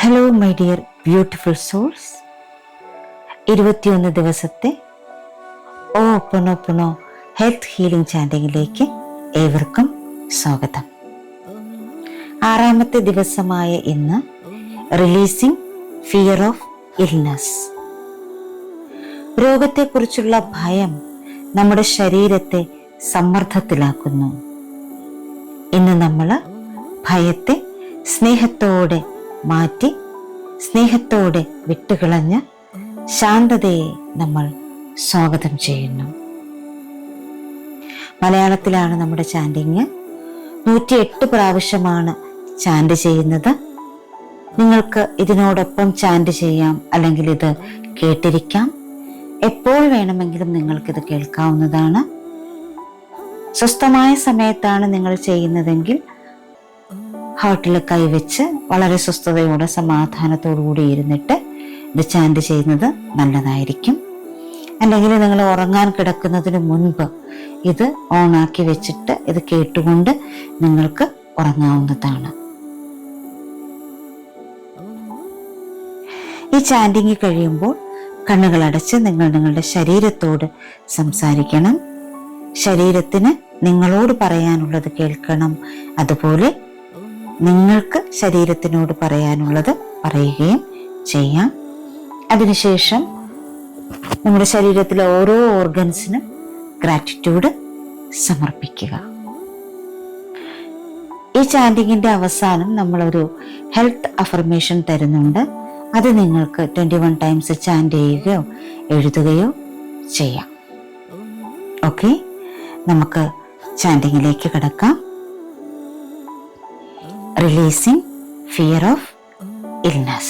Hello my dear beautiful souls, 21 ദിവസത്തെ ഓപ്പണോ health healing ചാൻഡിങ്ങിലേക്ക് ഏവർക്കും സ്വാഗതം. 6ാമത്തെ ദിവസമായ ഇന്ന് റിലീസിംഗ് ഫിയർ ഓഫ് ഇൽനെസ്. രോഗത്തെക്കുറിച്ചുള്ള ഭയം നമ്മുടെ ശരീരത്തെ സമ്മർദ്ദത്തിലാക്കുന്നു. ഇന്ന് നമ്മൾ ഭയത്തെ സ്നേഹത്തോടെ മാറ്റി സ്നേഹത്തോടെ വിട്ടുകളഞ്ഞ് ശാന്തതയെ നമ്മൾ സ്വാഗതം ചെയ്യുന്നു. മലയാളത്തിലാണ് നമ്മുടെ ചാൻഡിങ്. 108 പ്രാവശ്യമാണ് ചാൻഡ് ചെയ്യുന്നത്. നിങ്ങൾക്ക് ഇതിനോടൊപ്പം ചാൻഡ് ചെയ്യാം, അല്ലെങ്കിൽ ഇത് കേട്ടിരിക്കാം. എപ്പോൾ വേണമെങ്കിലും നിങ്ങൾക്കിത് കേൾക്കാവുന്നതാണ്. സ്വസ്ഥമായ സമയത്താണ് നിങ്ങൾ ചെയ്യുന്നതെങ്കിൽ ഹാർട്ടിൽ കൈവച്ച് വളരെ സ്വസ്ഥതയോടെ സമാധാനത്തോടുകൂടി ഇരുന്നിട്ട് ഇത് ചാൻഡ് ചെയ്യുന്നത് നല്ലതായിരിക്കും. അല്ലെങ്കിൽ നിങ്ങൾ ഉറങ്ങാൻ കിടക്കുന്നതിന് മുൻപ് ഇത് ഓണാക്കി വെച്ചിട്ട് ഇത് കേട്ടുകൊണ്ട് നിങ്ങൾക്ക് ഉറങ്ങാവുന്നതാണ്. ഈ ചാൻഡിങ് കഴിയുമ്പോൾ കണ്ണുകളടച്ച് നിങ്ങൾ നിങ്ങളുടെ ശരീരത്തോട് സംസാരിക്കണം. ശരീരത്തിന് നിങ്ങളോട് പറയാനുള്ളത് കേൾക്കണം. അതുപോലെ നിങ്ങൾക്ക് ശരീരത്തിനോട് പറയാനുള്ളത് പറയുകയും ചെയ്യാം. അതിനുശേഷം നമ്മുടെ ശരീരത്തിലെ ഓരോ ഓർഗൻസിനും ഗ്രാറ്റിറ്റ്യൂഡ് സമർപ്പിക്കുക. ഈ ചാൻഡിങ്ങിന്റെ അവസാനം നമ്മളൊരു ഹെൽത്ത് അഫർമേഷൻ തരുന്നുണ്ട്. അത് നിങ്ങൾക്ക് 21 ടൈംസ് ചാൻഡ് ചെയ്യുകയോ എഴുതുകയോ ചെയ്യാം. ഓക്കെ, നമുക്ക് ചാൻഡിങ്ങിലേക്ക് കടക്കാം. Releasing fear of illness.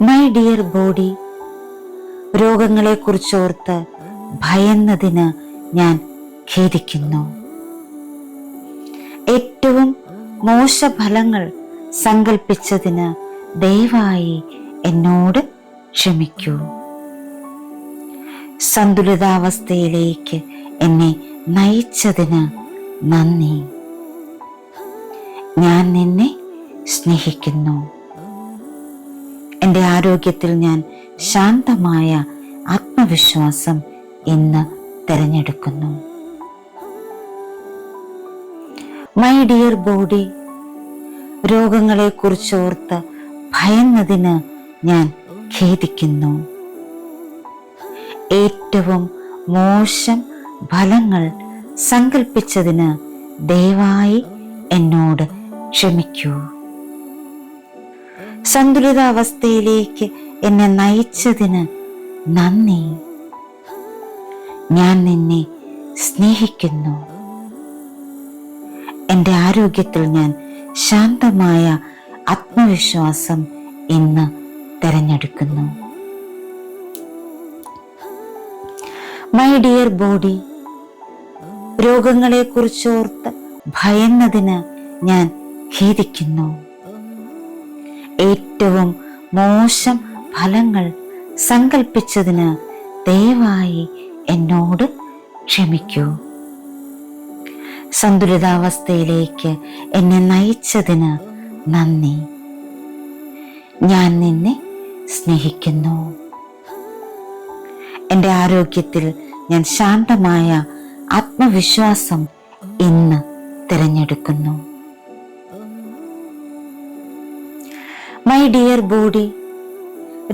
My dear body, രോഗങ്ങളെക്കുറിച്ചോർത്ത് ഭയന്നതിന് ഞാൻ ഖേദിക്കുന്നു. ഏറ്റവും മോശഫലങ്ങൾ സങ്കൽപ്പിച്ചതിന് ദയവായി എന്നോട് ക്ഷമിക്കൂ. സന്തുലിതാവസ്ഥയിലേക്ക് എന്നെ നയിച്ചതിന് നന്ദി. ഞാൻ നിന്നെ സ്നേഹിക്കുന്നു. എൻ്റെ ആരോഗ്യത്തിൽ ഞാൻ ശാന്തമായ ആത്മവിശ്വാസം ഇന്ന് തിരഞ്ഞെടുക്കുന്നു. മൈ ഡിയർ ബോഡി, രോഗങ്ങളെക്കുറിച്ചോർത്ത് ഭയന്നതിന് ഞാൻ ഖേദിക്കുന്നു. ഏറ്റവും മോശം ഫലങ്ങൾ സങ്കൽപ്പിച്ചതിന് ദയവായി എന്നോട് ക്ഷമിക്കൂ. സന്തുലിതാവസ്ഥയിലേക്ക് എന്നെ നയിച്ചതിന് നന്ദി. ഞാൻ നിന്നെ സ്നേഹിക്കുന്നു. എൻ്റെ ആരോഗ്യത്തിൽ ഞാൻ ശാന്തമായ ആത്മവിശ്വാസം ഇന്ന് തിരഞ്ഞെടുക്കുന്നു. മൈ ഡിയർ ബോഡി, രോഗങ്ങളെക്കുറിച്ചോർത്ത് ഭയന്നതിന് ഞാൻ ഖേദിക്കുന്നു. ഏറ്റവും മോശം ഫലങ്ങൾ സങ്കൽപ്പിച്ചതിന് ദയവായി എന്നോട് ക്ഷമിക്കൂ. സന്തുലിതാവസ്ഥയിലേക്ക് എന്നെ നയിച്ചതിന് നന്ദി. ഞാൻ നിന്നെ സ്നേഹിക്കുന്നു. എൻ്റെ ആരോഗ്യത്തിൽ ഞാൻ ശാന്തമായ ആത്മവിശ്വാസം ഇന്ന് തിരഞ്ഞെടുക്കുന്നു. മൈ ഡിയർ ബോഡി,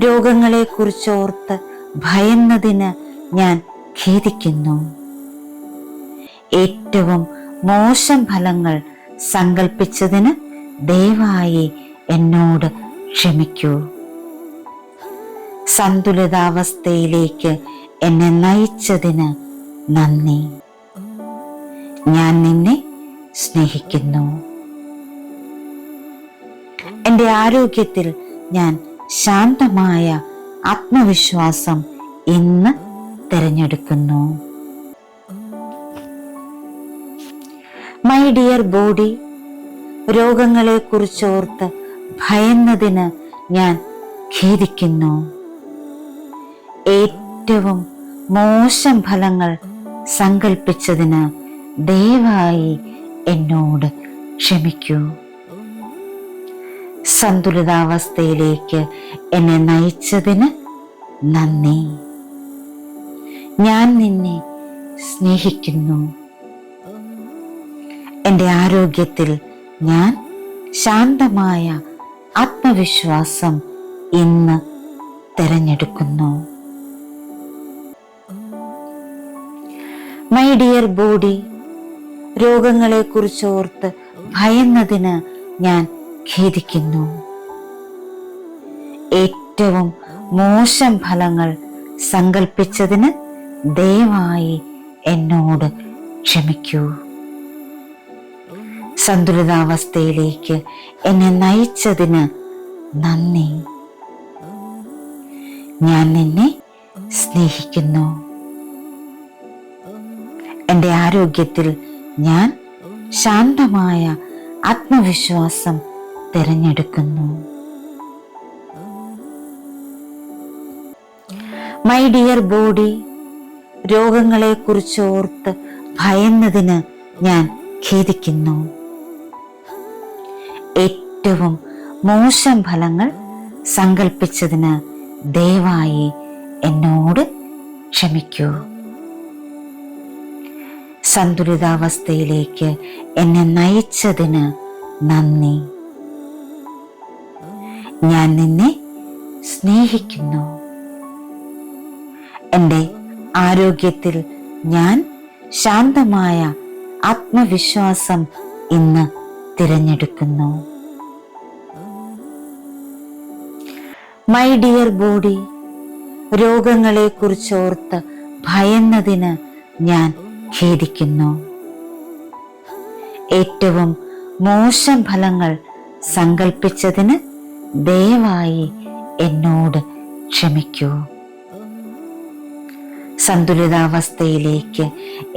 രോഗങ്ങളെക്കുറിച്ചോർത്ത് ഭയന്നതിന് ഞാൻ ഖേദിക്കുന്നു. ഏറ്റവും മോശം ഫലങ്ങൾ സങ്കൽപ്പിച്ചതിന് ദയവായി എന്നോട് ക്ഷമിക്കൂ. സന്തുലിതാവസ്ഥയിലേക്ക് എന്നെ നയിച്ചതിന് നന്ദി. ഞാൻ നിന്നെ സ്നേഹിക്കുന്നു. എൻ്റെ ആരോഗ്യത്തിൽ ഞാൻ ശാന്തമായ ആത്മവിശ്വാസം ഇന്ന് തിരഞ്ഞെടുക്കുന്നു. മൈ ഡിയർ ബോഡി, രോഗങ്ങളെക്കുറിച്ചോർത്ത് ഭയന്നതിന് ഞാൻ ഖേദിക്കുന്നു. ഏറ്റവും മോശം ഫലങ്ങൾ സങ്കൽപ്പിച്ചതിന് ദയവായി എന്നോട് ക്ഷമിക്കൂ. സന്തുലിതാവസ്ഥയിലേക്ക് എന്നെ നയിച്ചതിന് നന്ദി. ഞാൻ നിന്നെ സ്നേഹിക്കുന്നു. എൻ്റെ ആരോഗ്യത്തിൽ ഞാൻ ശാന്തമായ ആത്മവിശ്വാസം ഇന്ന് തിരഞ്ഞെടുക്കുന്നു. മൈ ഡിയർ ബോഡി, രോഗങ്ങളെക്കുറിച്ച് ഓർത്ത് ഭയന്നതിന് ഞാൻ ഖേദിക്കുന്നു. ഏറ്റവും മോശം ഫലങ്ങൾ സങ്കൽപ്പിച്ചതിന് ദയവായി എന്നോട് ക്ഷമിക്കൂ. സന്തുലിതാവസ്ഥയിലേക്ക് എന്നെ നയിച്ചതിന് നന്ദി. ഞാൻ നിന്നെ സ്നേഹിക്കുന്നു. എൻ്റെ ആരോഗ്യത്തിൽ ഞാൻ ശാന്തമായ ആത്മവിശ്വാസം തിരഞ്ഞെടുക്കുന്നു. മൈ ഡിയർ ബോഡി, രോഗങ്ങളെക്കുറിച്ച് ഓർത്ത് ഭയന്നതിന് ഞാൻ ഖേദിക്കുന്നു. ഏറ്റവും മോശം ഫലങ്ങൾ സങ്കൽപ്പിച്ചതിന് ദയവായി എന്നോട് ക്ഷമിക്കൂ. സന്തുലിതാവസ്ഥയിലേക്ക് എന്നെ നയിച്ചതിന് നന്ദി. ഞാൻ നിന്നെ സ്നേഹിക്കുന്നു. എൻ്റെ ആരോഗ്യത്തിൽ ഞാൻ ശാന്തമായ ആത്മവിശ്വാസം ഇന്ന് തിരഞ്ഞെടുക്കുന്നു. മൈ ഡിയർ ബോഡി, രോഗങ്ങളെക്കുറിച്ച് ഓർത്ത് ഭയന്നതിന് ഞാൻ ഖേദിക്കുന്നു. ഏറ്റവും മോശം ഫലങ്ങൾ സങ്കൽപ്പിച്ചതിന് ദയവായി എന്നോട് ക്ഷമിക്കൂ. സന്തുലിതാവസ്ഥയിലേക്ക്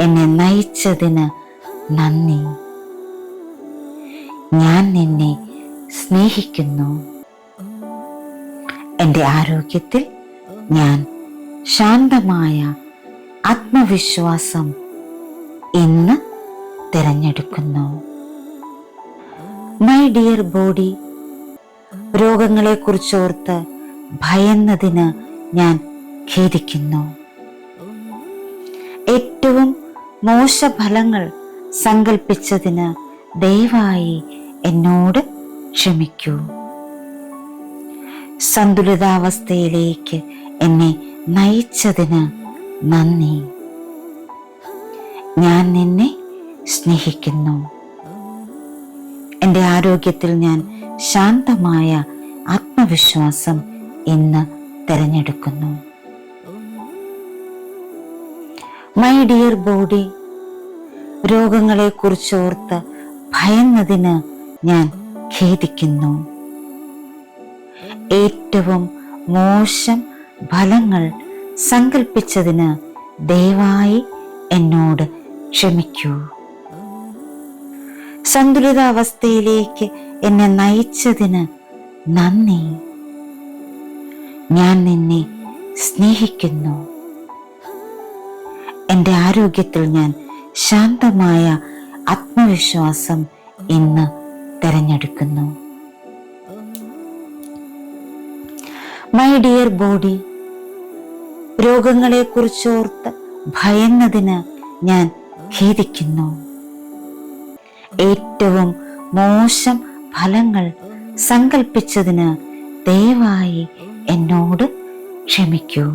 എന്നെ നയിച്ചതിന് നന്ദി. ഞാൻ നിന്നെ സ്നേഹിക്കുന്നു. എൻ്റെ ആരോഗ്യത്തിൽ ഞാൻ ശാന്തമായ ആത്മവിശ്വാസം ഇന്ന് തിരഞ്ഞെടുക്കുന്നു. മൈ ഡിയർ ബോഡി, രോഗങ്ങളെക്കുറിച്ചോർത്ത് ഭയന്നതിന് ഞാൻ ഖേദിക്കുന്നു. ഏറ്റവും മോശഫലങ്ങൾ സങ്കൽപ്പിച്ചതിന് ദയവായി എന്നോട് ക്ഷമിക്കൂ. സന്തുലിതാവസ്ഥയിലേക്ക് എന്നെ നയിച്ചതിന് നന്ദി. ഞാൻ നിന്നെ സ്നേഹിക്കുന്നു. എൻ്റെ ആരോഗ്യത്തിൽ ഞാൻ ശാന്തമായ ആത്മവിശ്വാസം ഇന്ന് തിരഞ്ഞെടുക്കുന്നു. മൈ ഡിയർ ബോഡി, രോഗങ്ങളെക്കുറിച്ചോർത്ത് ഭയന്നതിന് ഞാൻ ഖേദിക്കുന്നു. ഏറ്റവും മോശം ഫലങ്ങൾ സങ്കൽപ്പിച്ചതിന് ദയവായി എന്നോട് ക്ഷമിക്കൂ. സന്തുലിതാവസ്ഥയിലേക്ക് എന്നെ നയിച്ചതിന് നന്ദി. ഞാൻ നിന്നെ സ്നേഹിക്കുന്നു. എൻ്റെ ആരോഗ്യത്തിൽ ഞാൻ ശാന്തമായ ആത്മവിശ്വാസം ഇന്ന് തിരഞ്ഞെടുക്കുന്നു. മൈ ഡിയർ ബോഡി, രോഗങ്ങളെക്കുറിച്ചോർത്ത് ഭയന്നതിന് ഞാൻ ഖേദിക്കുന്നു. ഏറ്റവും മോശം ഫലങ്ങൾ സങ്കൽപ്പിച്ചതിന് ദയവായി എന്നോട് ക്ഷമിക്കൂ.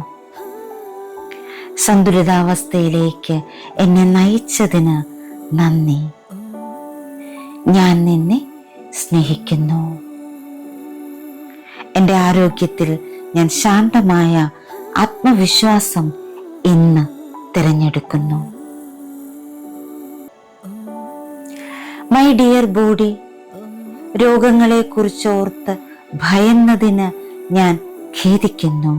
സന്തുലിതാവസ്ഥയിലേക്ക് എന്നെ നയിച്ചതിന് നന്ദി. ഞാൻ നിന്നെ സ്നേഹിക്കുന്നു. എൻ്റെ ആരോഗ്യത്തിൽ ഞാൻ ശാന്തമായ ആത്മവിശ്വാസം ഇന്ന് തിരഞ്ഞെടുക്കുന്നു. മൈ ഡിയർ ബോഡി, രോഗങ്ങളെക്കുറിച്ചോർത്ത് ഭയന്നതിന് ഞാൻ ഖേദിക്കുന്നു.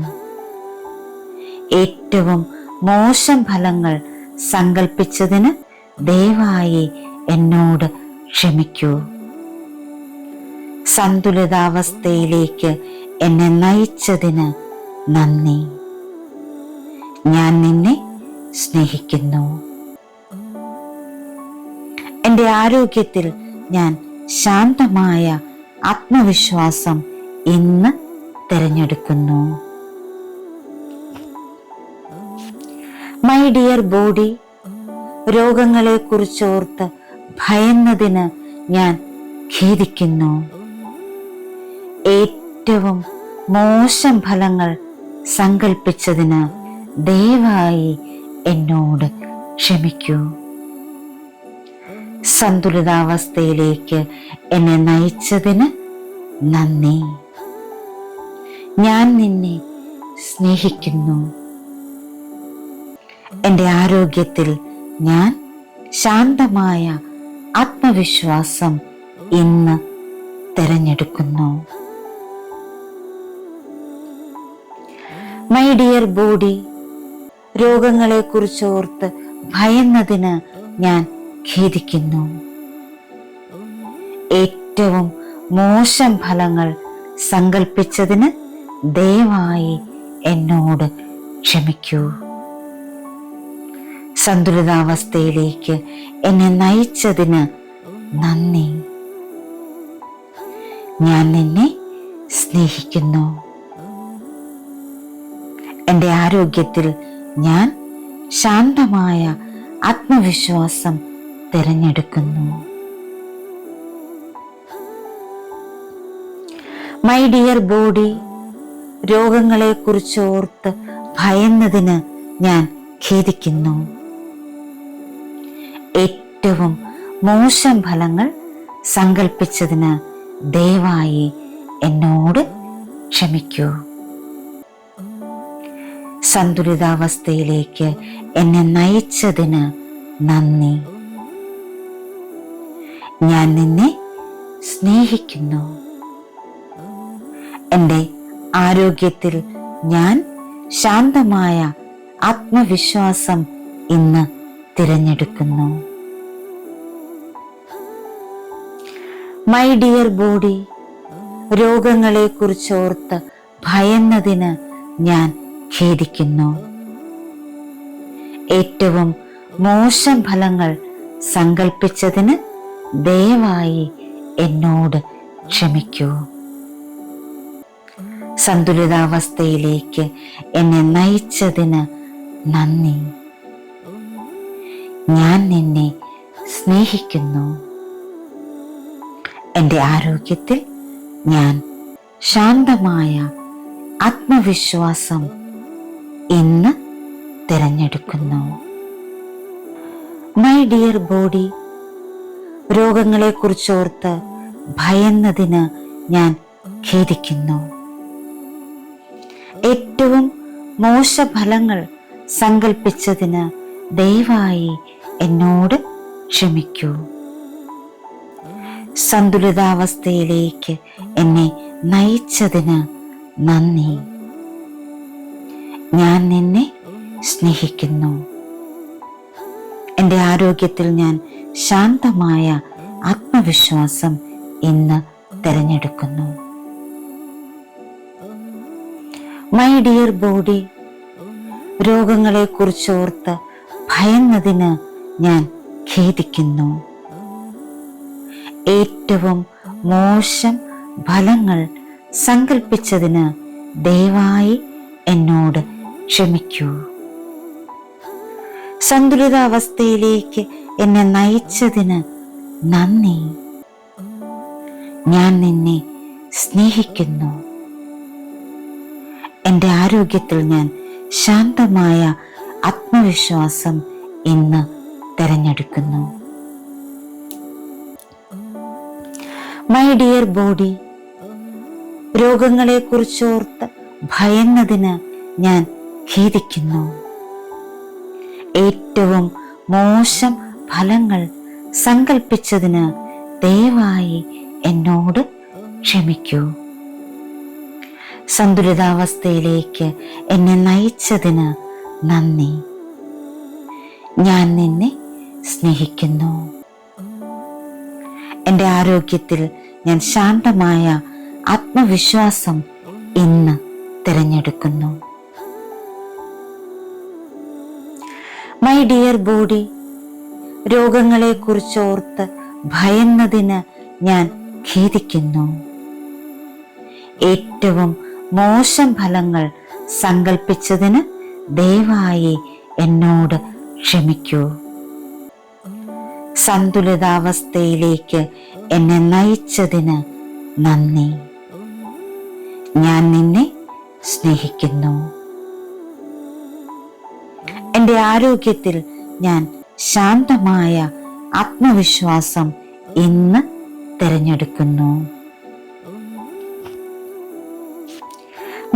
ഏറ്റവും മോശം ഫലങ്ങൾ സങ്കൽപ്പിച്ചതിന് ദയവായി എന്നോട് ക്ഷമിക്കൂ. സന്തുലിതാവസ്ഥയിലേക്ക് എന്നെ നയിച്ചതിന് നന്ദി. ഞാൻ നിന്നെ സ്നേഹിക്കുന്നു. എൻ്റെ ആരോഗ്യത്തിൽ ഞാൻ ശാന്തമായ ആത്മവിശ്വാസം ഇന്ന് തിരഞ്ഞെടുക്കുന്നു. മൈ ഡിയർ ബോഡി, രോഗങ്ങളെ കുറിച്ചോർത്ത് ഭയന്നതിന് ഞാൻ ഖേദിക്കുന്നു. ഏറ്റവും മോശം ഫലങ്ങൾ സങ്കൽപ്പിച്ചതിന് ദയവായി എന്നോട് ക്ഷമിക്കൂ. സന്തുലിതാവസ്ഥയിലേക്ക് എന്നെ നയിച്ചതിന് നന്ദി. ഞാൻ നിന്നെ സ്നേഹിക്കുന്നു. എൻ്റെ ആരോഗ്യത്തിൽ ഞാൻ ശാന്തമായ ആത്മവിശ്വാസം ഇന്ന് തിരഞ്ഞെടുക്കുന്നു. മൈ ഡിയർ ബോഡി, രോഗങ്ങളെ കുറിച്ചോർത്ത് ഭയന്നതിന് ഞാൻ ഖേദിക്കുന്നു. ഏറ്റവും മോശം ഫലങ്ങൾ സങ്കൽപ്പിച്ചതിന് ദയവായി എന്നോട് ക്ഷമിക്കൂ. സന്തുലിതാവസ്ഥയിലേക്ക് എന്നെ നയിച്ചതിന് നന്ദി. ഞാൻ നിന്നെ സ്നേഹിക്കുന്നു. എൻ്റെ ആരോഗ്യത്തിൽ ഞാൻ ശാന്തമായ ആത്മവിശ്വാസം തിരഞ്ഞെടുക്കുന്നു. മൈ ഡിയർ ബോഡി, രോഗങ്ങളെ കുറിച്ചോർത്ത് ഭയന്നതിന് ഞാൻ ഖേദിക്കുന്നു. ഏറ്റവും മോശം ഫലങ്ങൾ സങ്കൽപ്പിച്ചതിന് ദയവായി എന്നോട് ക്ഷമിക്കൂ. സന്തുലിതാവസ്ഥയിലേക്ക് എന്നെ നയിച്ചതിന് നന്ദി. ഞാൻ നിന്നെ സ്നേഹിക്കുന്നു. എൻ്റെ ആരോഗ്യത്തിൽ ഞാൻ ശാന്തമായ ആത്മവിശ്വാസം ഇന്ന് തിരഞ്ഞെടുക്കുന്നു. മൈ ഡിയർ ബോഡി, രോഗങ്ങളെ കുറിച്ചോർത്ത് ഭയന്നതിന് ഞാൻ ഖേദിക്കുന്നു. ഏറ്റവും മോശം ഫലങ്ങൾ സങ്കൽപ്പിച്ചതിന് ദയവായി എന്നോട് ക്ഷമിക്കൂ. സന്തുലിതാവസ്ഥയിലേക്ക് എന്നെ നയിച്ചതിന് നന്ദി. ഞാൻ നിന്നെ സ്നേഹിക്കുന്നു. എൻ്റെ ആരോഗ്യത്തിൽ ഞാൻ ശാന്തമായ ആത്മവിശ്വാസം ഇന്ന് തിരഞ്ഞെടുക്കുന്നു. മൈ ഡിയർ ബോഡി, രോഗങ്ങളെ കുറിച്ചോർത്ത് ഭയന്നതിന് ഞാൻ ഖേദിക്കുന്നു. ഏറ്റവും മോശഫലങ്ങൾ സങ്കൽപ്പിച്ചതിന് ദയവായി എന്നോട് ക്ഷമിക്കൂ. സന്തുലിതാവസ്ഥയിലേക്ക് എന്നെ നയിച്ചതിന് നന്ദി. ഞാൻ നിന്നെ സ്നേഹിക്കുന്നു. എൻ്റെ ആരോഗ്യത്തിൽ ഞാൻ ശാന്തമായ ആത്മവിശ്വാസം ഇന്ന് തിരഞ്ഞെടുക്കുന്നു. മൈ ഡിയർ ബോഡി, രോഗങ്ങളെ കുറിച്ചോർത്ത് ഭയന്നതിന് ഞാൻ ഖേദിക്കുന്നു. ഏറ്റവും മോശം ഫലങ്ങൾ സങ്കൽപ്പിച്ചതിന് ദയവായി എന്നോട് ക്ഷമിക്കൂ. സന്തുലിതാവസ്ഥയിലേക്ക് എന്നെ നയിച്ചതിന് നന്ദി. ഞാൻ നിന്നെ സ്നേഹിക്കുന്നു. എൻ്റെ ആരോഗ്യത്തിൽ ഞാൻ ശാന്തമായ ആത്മവിശ്വാസം ഇന്ന് തിരഞ്ഞെടുക്കുന്നു. മൈ ഡിയർ ബോഡി, രോഗങ്ങളെ കുറിച്ചോർത്ത് ഭയന്നതിന് ഞാൻ ഖേദിക്കുന്നു. ഏറ്റവും മോശം ഫലങ്ങൾ സങ്കൽപ്പിച്ചതിന് ദയവായി എന്നോട് ക്ഷമിക്കൂ. സന്തുലിതാവസ്ഥയിലേക്ക് എന്നെ നയിച്ചതിന് നന്ദി. ഞാൻ നിന്നെ സ്നേഹിക്കുന്നു. എൻ്റെ ആരോഗ്യത്തിൽ ഞാൻ ശാന്തമായ ആത്മവിശ്വാസം ഇന്ന് തിരഞ്ഞെടുക്കുന്നു. മൈ ഡിയർ ബോഡി, രോഗങ്ങളെക്കുറിച്ചോർത്ത് ഭയന്നതിന് ഞാൻ ഖേദിക്കുന്നു. ഏറ്റവും മോശം ഫലങ്ങൾ സങ്കൽപ്പിച്ചതിന് ദയവായി എന്നോട് ക്ഷമിക്കൂ. സന്തുലിതാവസ്ഥയിലേക്ക് എന്നെ നയിച്ചതിന് നന്ദി. ഞാൻ നിന്നെ സ്നേഹിക്കുന്നു. എൻ്റെ ആരോഗ്യത്തിൽ ഞാൻ ശാന്തമായ ആത്മവിശ്വാസം ഇന്ന് തിരഞ്ഞെടുക്കുന്നു.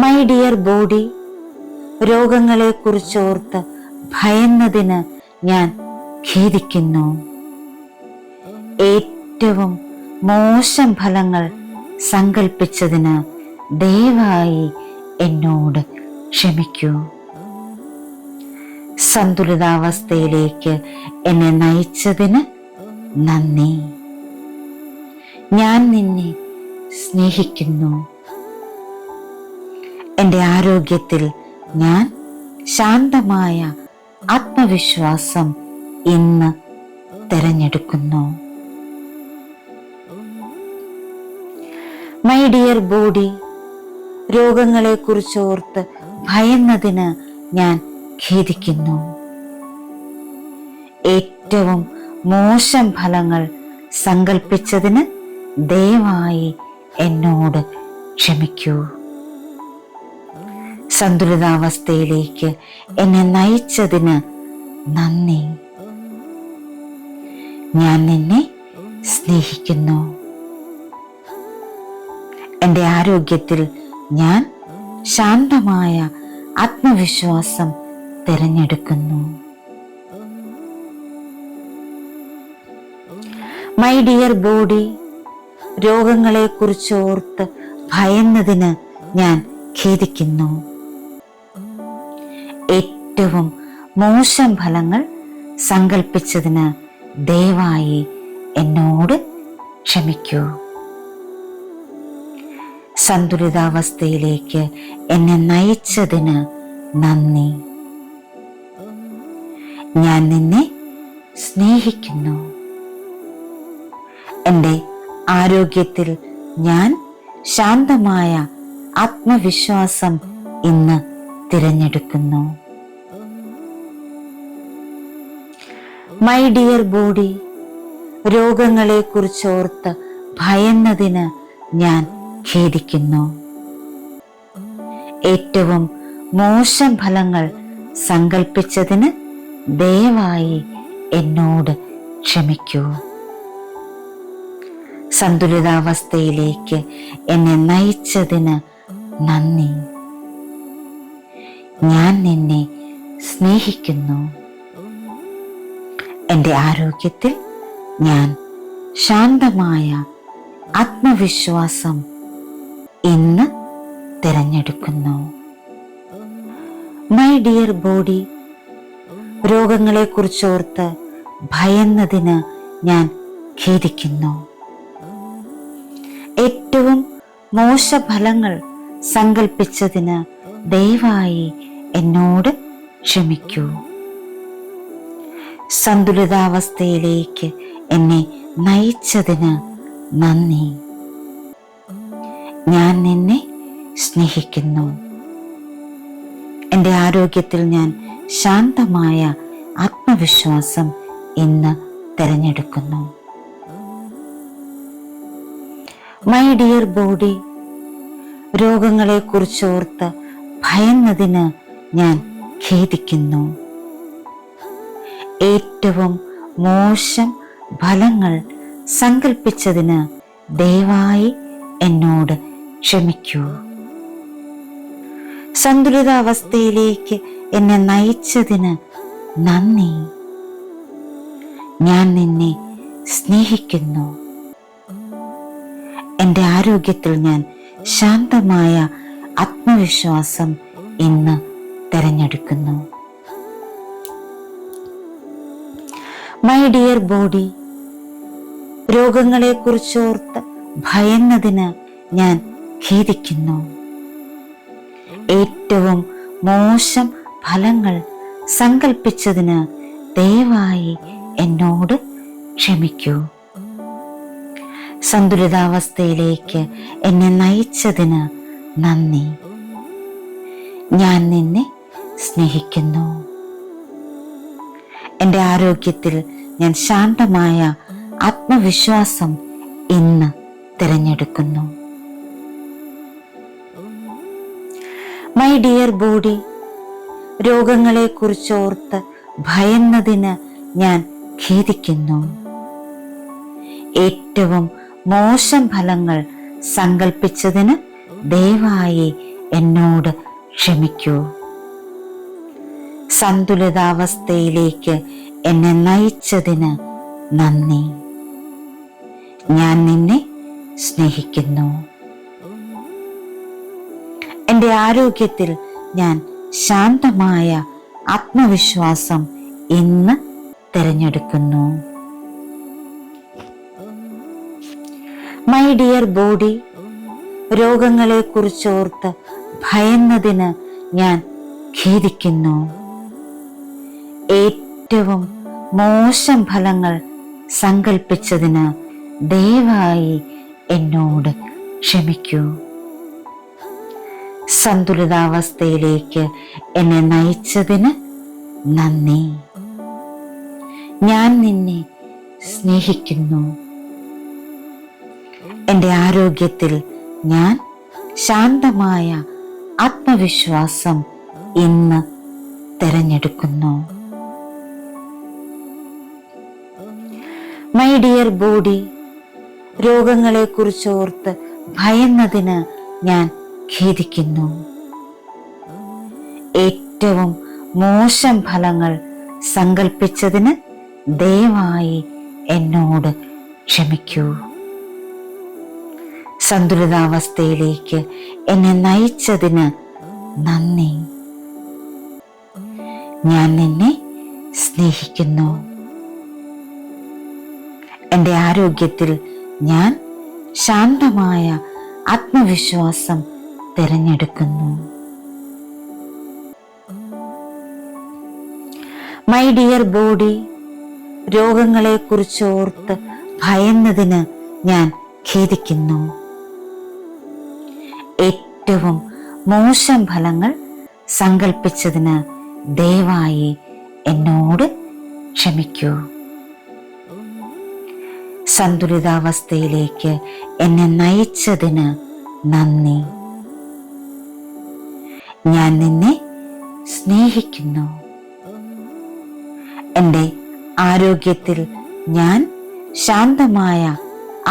മൈ ഡിയർ ബോഡി, രോഗങ്ങളെക്കുറിച്ചോർത്ത് ഭയന്നതിന് ഞാൻ ഖേദിക്കുന്നു. ഏറ്റവും മോശം ഫലങ്ങൾ സങ്കൽപ്പിച്ചതിന് ദയവായി എന്നോട് ക്ഷമിക്കൂ. സന്തുലിതാവസ്ഥയിലേക്ക് എന്നെ നയിച്ചതിന് നന്ദി. ഞാൻ നിന്നെ സ്നേഹിക്കുന്നു. എൻ്റെ ആരോഗ്യത്തിൽ ഞാൻ ശാന്തമായ ആത്മവിശ്വാസം ഇന്ന് തിരഞ്ഞെടുക്കുന്നു. മൈ ഡിയർ ബോഡി, രോഗങ്ങളെക്കുറിച്ചോർത്ത് ഭയന്നതിന് ഞാൻ ഖേദിക്കുന്നു. ഏറ്റവും മോശം ഫലങ്ങൾ സങ്കൽപ്പിച്ചതിന് ദയവായി എന്നോട് ക്ഷമിക്കൂ. സന്തുലിതാവസ്ഥയിലേക്ക് എന്നെ നയിച്ചതിന് നന്ദി. ഞാൻ നിന്നെ സ്നേഹിക്കുന്നു. എൻ്റെ ആരോഗ്യത്തിൽ ഞാൻ ശാന്തമായ ആത്മവിശ്വാസം തിരഞ്ഞെടുക്കുന്നു. മൈ ഡിയർ ബോഡി, രോഗങ്ങളെക്കുറിച്ചോർത്ത് ഭയന്നതിന് ഞാൻ ഖേദിക്കുന്നു. ഏറ്റവും മോശം ഫലങ്ങൾ സങ്കൽപ്പിച്ചതിന് ദയവായി എന്നോട് ക്ഷമിക്കൂ. സന്തുലിതാവസ്ഥയിലേക്ക് എന്നെ നയിച്ചതിന് നന്ദി. ഞാൻ നിന്നെ സ്നേഹിക്കുന്നു. എൻ്റെ ആരോഗ്യത്തിൽ ഞാൻ ശാന്തമായ ആത്മവിശ്വാസം ഇന്ന് തിരഞ്ഞെടുക്കുന്നു. മൈ ഡിയർ ബോഡി, രോഗങ്ങളെക്കുറിച്ചോർത്ത് ഭയന്നതിന് ഞാൻ ഖേദിക്കുന്നു. ഏറ്റവും മോശം ഫലങ്ങൾ സങ്കൽപ്പിച്ചതിന് ദയവായി എന്നോട് ക്ഷമിക്കൂ. സന്തുലിതാവസ്ഥയിലേക്ക് എന്നെ നയിച്ചതിന് നന്ദി. ഞാൻ നിന്നെ സ്നേഹിക്കുന്നു. എൻ്റെ ആരോഗ്യത്തിൽ ഞാൻ ശാന്തമായ ആത്മവിശ്വാസം ഇന്ന് തിരഞ്ഞെടുക്കുന്നു. മൈ ഡിയർ ബോഡി, രോഗങ്ങളെക്കുറിച്ചോർത്ത് ഭയന്നതിന് ഞാൻ ഖേദിക്കുന്നു. ഏറ്റവും മോശഫലങ്ങൾ സങ്കൽപ്പിച്ചതിന് ദയവായി എന്നോട് ക്ഷമിക്കൂ. സന്തുലിതാവസ്ഥയിലേക്ക് എന്നെ നയിച്ചതിന് നന്ദി. ഞാൻ നിന്നെ സ്നേഹിക്കുന്നു. എൻ്റെ ആരോഗ്യത്തിൽ ഞാൻ ശാന്തമായ ആത്മവിശ്വാസം ഇന്ന് തിരഞ്ഞെടുക്കുന്നു. മൈ ഡിയർ ബോഡി, രോഗങ്ങളെക്കുറിച്ചോർത്ത് ഭയന്നതിന് ഞാൻ ഖേദിക്കുന്നു. ഏറ്റവും മോശം ഫലങ്ങൾ സങ്കൽപ്പിച്ചതിന് ദയവായി എന്നോട് ക്ഷമിക്കൂ. സന്തുലിതാവസ്ഥയിലേക്ക് എന്നെ നയിച്ചതിന് നന്ദി. ഞാൻ നിന്നെ സ്നേഹിക്കുന്നു. എൻ്റെ ആരോഗ്യത്തിൽ ഞാൻ ശാന്തമായ ആത്മവിശ്വാസം ഇന്ന് തിരഞ്ഞെടുക്കുന്നു. മൈ ഡിയർ ബോഡി, രോഗങ്ങളെക്കുറിച്ചോർത്ത് ഭയന്നതിന് ഞാൻ ഖേദിക്കുന്നു. ഏറ്റവും മോശം ഫലങ്ങൾ സങ്കൽപ്പിച്ചതിന് ദയവായി എന്നോട് ക്ഷമിക്കൂ. സന്തുലിതാവസ്ഥയിലേക്ക് എന്നെ നയിച്ചതിന് നന്ദി. ഞാൻ നിന്നെ സ്നേഹിക്കുന്നു. എൻ്റെ ആരോഗ്യത്തിൽ ഞാൻ ശാന്തമായ ആത്മവിശ്വാസം ഇന്ന് തിരഞ്ഞെടുക്കുന്നു. മൈ ഡിയർ ബോഡി, രോഗങ്ങളെ കുറിച്ചോർത്ത് ഭയന്നതിന് ഞാൻ ഖേദിക്കുന്നു. ഏറ്റവും മോശം ഫലങ്ങൾ സങ്കൽപ്പിച്ചതിന് ദയവായി എന്നോട് ക്ഷമിക്കൂ. സന്തുലിതാവസ്ഥയിലേക്ക് എന്നെ നയിച്ചതിന് നന്ദി. ഞാൻ നിന്നെ സ്നേഹിക്കുന്നു. എൻ്റെ ആരോഗ്യത്തിൽ ഞാൻ ശാന്തമായ ആത്മവിശ്വാസം ഇന്ന് തിരഞ്ഞെടുക്കുന്നു. മൈ ഡിയർ ബോഡി, രോഗങ്ങളെ കുറിച്ചോർത്ത് ഭയന്നതിന് ഞാൻ ഖേദിക്കുന്നു. ഏറ്റവും മോശം ഫലങ്ങൾ സങ്കൽപ്പിച്ചതിന് ദയവായി എന്നോട് ക്ഷമിക്കൂ. സന്തുലിതാവസ്ഥയിലേക്ക് എന്നെ നയിച്ചതിന് നന്ദി. ഞാൻ നിന്നെ സ്നേഹിക്കുന്നു. എൻ്റെ ആരോഗ്യത്തിൽ ഞാൻ ശാന്തമായ ആത്മവിശ്വാസം ഇന്ന് തിരഞ്ഞെടുക്കുന്നു. മൈ ഡിയർ ബോഡി, രോഗങ്ങളെ കുറിച്ചോർത്ത് ഭയന്നതിന് ഞാൻ ഖേദിക്കുന്നു. ഏറ്റവും മോശം ഫലങ്ങൾ സങ്കൽപ്പിച്ചതിന് ദയവായി എന്നോട് ക്ഷമിക്കൂ. സന്തുലിതാവസ്ഥയിലേക്ക് എന്നെ നയിച്ചതിന് നന്ദി. ഞാൻ നിന്നെ സ്നേഹിക്കുന്നു. എൻ്റെ ആരോഗ്യത്തിൽ ഞാൻ ശാന്തമായ ആത്മവിശ്വാസം തിരഞ്ഞെടുക്കുന്നു. മൈ ഡിയർ ബോഡി, രോഗങ്ങളെ കുറിച്ചോർത്ത് ഭയന്നതിന് ഞാൻ ഖേദിക്കുന്നു. ഏറ്റവും മോശം ഫലങ്ങൾ സങ്കൽപ്പിച്ചതിന് ദയവായി എന്നോട് ക്ഷമിക്കൂ. സന്തുലിതാവസ്ഥയിലേക്ക് എന്നെ നയിച്ചതിന് നന്ദി. ഞാൻ നിന്നെ സ്നേഹിക്കുന്നു. എൻ്റെ ആരോഗ്യത്തിൽ ഞാൻ ശാന്തമായ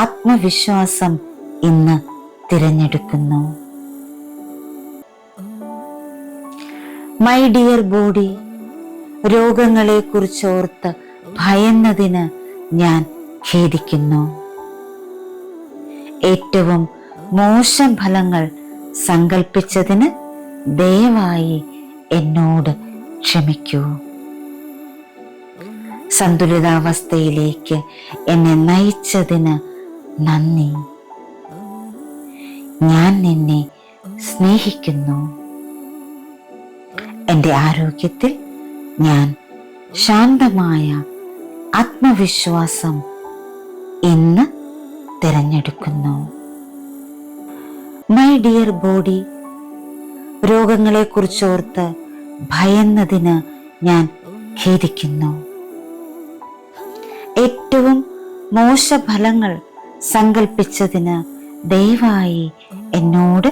ആത്മവിശ്വാസം ഇന്ന് തിരഞ്ഞെടുക്കുന്നു. മൈ ഡിയർ ബോഡി, രോഗങ്ങളെ കുറിച്ചോർത്ത് ഭയന്നതിന് ഞാൻ ഖേദിക്കുന്നു. ഏറ്റവും മോശം ഫലങ്ങൾ സങ്കൽപ്പിച്ചതിന് ദയവായി എന്നോട് ക്ഷമിക്കൂ. സന്തുലിതാവസ്ഥയിലേക്ക് എന്നെ നയിച്ചതിന് നന്ദി. ഞാൻ നിന്നെ സ്നേഹിക്കുന്നു. എൻ്റെ ആരോഗ്യത്തിൽ ഞാൻ ശാന്തമായ ആത്മവിശ്വാസം ഇന്ന് തിരഞ്ഞെടുക്കുന്നു. മൈ ഡിയർ ബോഡി, രോഗങ്ങളെ കുറിച്ചോർത്ത് ഭയന്നതിന് ഞാൻ ഖേദിക്കുന്നു. ഏറ്റവും മോശഫലങ്ങൾ സങ്കൽപ്പിച്ചതിന് ദയവായി എന്നോട്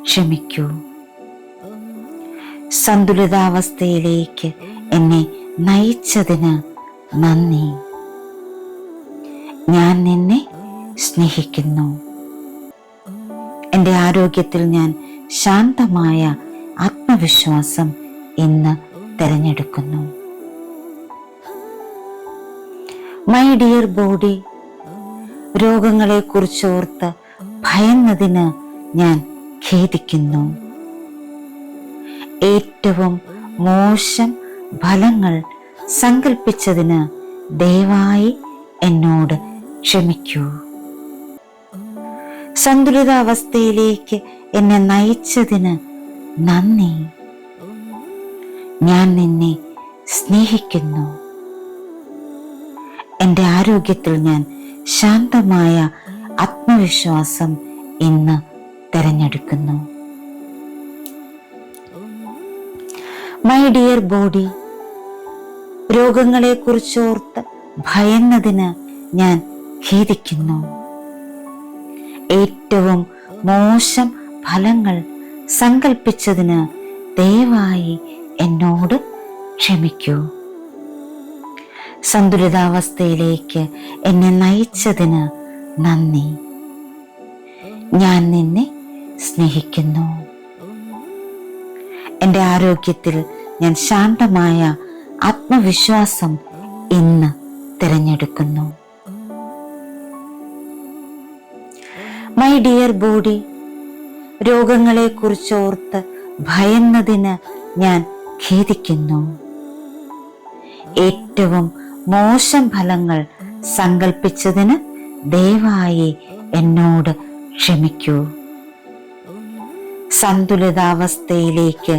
ക്ഷമിക്കൂ. സന്തുലിതാവസ്ഥയിലേക്ക് എന്നെ നയിച്ചതിന് നന്ദി. ഞാൻ നിന്നെ സ്നേഹിക്കുന്നു. എൻ്റെ ആരോഗ്യത്തിൽ ഞാൻ ശാന്തമായ ആത്മവിശ്വാസം ഇന്ന് തിരഞ്ഞെടുക്കുന്നു. മൈ ഡിയർ ബോഡി, രോഗങ്ങളെ കുറിച്ചോർത്ത് ഭയന്നതിന് ഞാൻ ഖേദിക്കുന്നു. ഏറ്റവും മോശം ഫലങ്ങൾ സങ്കൽപ്പിച്ചതിന് ദയവായി എന്നോട് ക്ഷമിക്കൂ. സന്തുലിതാവസ്ഥയിലേക്ക് എന്നെ നയിച്ചതിന് നന്ദി. ഞാൻ നിന്നെ സ്നേഹിക്കുന്നു. എൻ്റെ ആരോഗ്യത്തിൽ ഞാൻ ശാന്തമായ ആത്മവിശ്വാസം ഇന്ന് തിരഞ്ഞെടുക്കുന്നു. മൈ ഡിയർ ബോഡി, രോഗങ്ങളെക്കുറിച്ചോർത്ത് ഭയന്നതിന് ഞാൻ ഖേദിക്കുന്നു. ഏറ്റവും മോശം ഫലങ്ങൾ സങ്കൽപ്പിച്ചതിന് ദയവായി എന്നോട് ക്ഷമിക്കൂ. സന്തുലിതാവസ്ഥയിലേക്ക് എന്നെ നയിച്ചതിന് നന്ദി. ഞാൻ നിന്നെ സ്നേഹിക്കുന്നു. എൻ്റെ ആരോഗ്യത്തിൽ ഞാൻ ശാന്തമായ ആത്മവിശ്വാസം ഇന്ന് തിരഞ്ഞെടുക്കുന്നു. മൈ ഡിയർ ബോഡി, രോഗങ്ങളെക്കുറിച്ചോർത്ത് ഭയന്നതിന് ഞാൻ ഖേദിക്കുന്നു. ഏറ്റവും മോശം ഫലങ്ങൾ സങ്കൽപ്പിച്ചതിന് ദയവായി എന്നോട് ക്ഷമിക്കൂ. സന്തുലിതാവസ്ഥയിലേക്ക്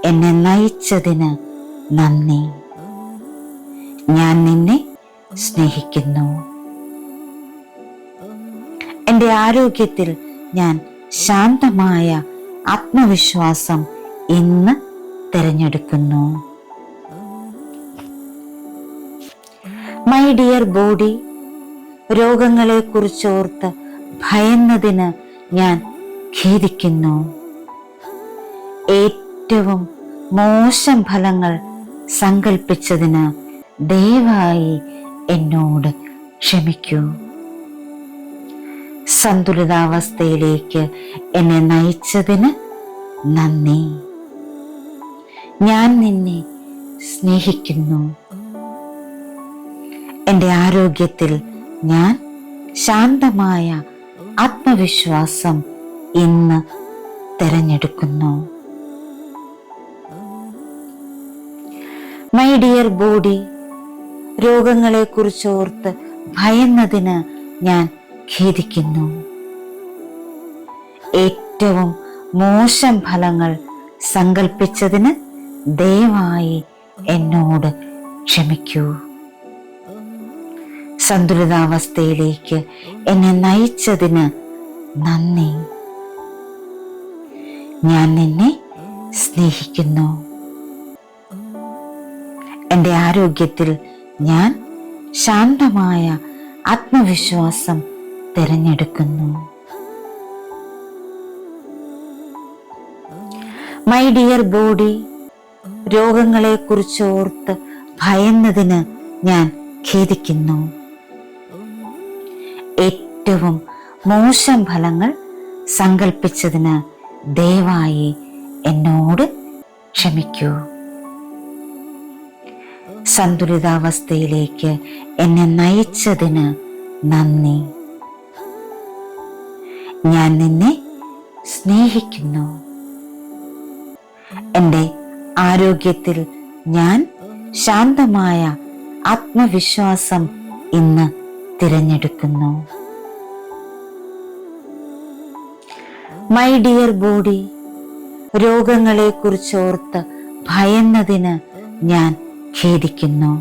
എന്നെ നയിച്ചതിന് നന്ദി. ഞാൻ നിന്നെ സ്നേഹിക്കുന്നു. എൻ്റെ ആരോഗ്യത്തിൽ ഞാൻ ശാന്തമായ ആത്മവിശ്വാസം ഇന്ന് തിരഞ്ഞെടുക്കുന്നു. മൈ ഡിയർ ബോഡി, രോഗങ്ങളെക്കുറിച്ചോർത്ത് ഭയന്നതിന് ഞാൻ ഖേദിക്കുന്നു. ഏറ്റവും മോശം ഫലങ്ങൾ സങ്കൽപ്പിച്ചതിന് ദയവായി എന്നോട് ക്ഷമിക്കൂ. സന്തുലിതാവസ്ഥയിലേക്ക് എന്നെ നയിച്ചതിന് നന്ദി. ഞാൻ നിന്നെ സ്നേഹിക്കുന്നു. എൻ്റെ ആരോഗ്യത്തിൽ ഞാൻ ശാന്തമായ ആത്മവിശ്വാസം ഇന്ന് തിരഞ്ഞെടുക്കുന്നു. മൈ ഡിയർ ബോഡി, രോഗങ്ങളെക്കുറിച്ചോർത്ത് ഭയന്നതിന് ഞാൻ ഖേദിക്കുന്നു. ഏറ്റവും മോശം ഫലങ്ങൾ സങ്കൽപ്പിച്ചതിന് ദയവായി എന്നോട് ക്ഷമിക്കൂ. സന്തുലിതാവസ്ഥയിലേക്ക് എന്നെ നയിച്ചതിന് നന്ദി. ഞാൻ നിന്നെ സ്നേഹിക്കുന്നു. എൻ്റെ ആരോഗ്യത്തിൽ ഞാൻ ശാന്തമായ ആത്മവിശ്വാസം തിരഞ്ഞെടുക്കുന്നു. മൈ ഡിയർ ബോഡി, രോഗങ്ങളെക്കുറിച്ചോർത്ത് ഭയന്നതിന് ഞാൻ ഖേദിക്കുന്നു. ഏറ്റവും മോശം ഫലങ്ങൾ സങ്കൽപ്പിച്ചതിന് ദയവായി എന്നോട് ക്ഷമിക്കൂ. സന്തുലിതാവസ്ഥയിലേക്ക് എന്നെ നയിച്ചതിന് നന്ദി. ഞാൻ നിന്നെ സ്നേഹിക്കുന്നു. എൻ്റെ ആരോഗ്യത്തിൽ ഞാൻ ശാന്തമായ ആത്മവിശ്വാസം ഇന്ന് തിരഞ്ഞെടുക്കുന്നു. മൈ ഡിയർ ബോഡി, രോഗങ്ങളെക്കുറിച്ചോർത്ത് ഭയന്നതിന് ഞാൻ ഖേദിക്കുന്നു.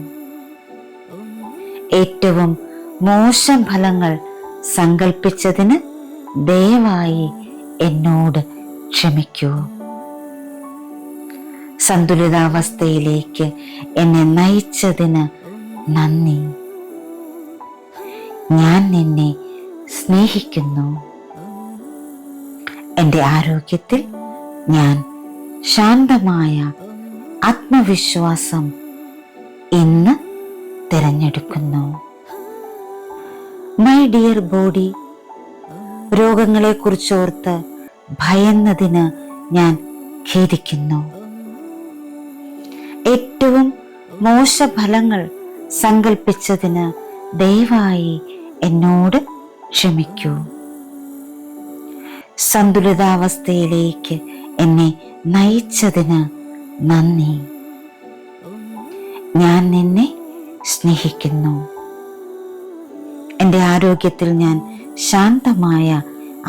ഏറ്റവും മോശം ഫലങ്ങൾ സങ്കൽപ്പിച്ചതിന് ദയവായി എന്നോട് ക്ഷമിക്കൂ. സന്തുലിതാവസ്ഥയിലേക്ക് എന്നെ നയിച്ചതിന് നന്ദി. ഞാൻ നിന്നെ സ്നേഹിക്കുന്നു. എൻ്റെ ആരോഗ്യത്തിൽ ഞാൻ ശാന്തമായ ആത്മവിശ്വാസം ഇന്ന് തിരഞ്ഞെടുക്കുന്നു. മൈ ഡിയർ ബോഡി, രോഗങ്ങളെക്കുറിച്ചോർത്ത് ഭയന്നതിന് ഞാൻ ഖേദിക്കുന്നു. ഏറ്റവും മോശഫലങ്ങൾ സങ്കൽപ്പിച്ചതിന് ദയവായി എന്നോട് ക്ഷമിക്കൂ. സന്തുലിതാവസ്ഥയിലേക്ക് എന്നെ നയിച്ചതിന് നന്ദി. ഞാൻ നിന്നെ സ്നേഹിക്കുന്നു. എൻ്റെ ആരോഗ്യത്തിൽ ഞാൻ ശാന്തമായ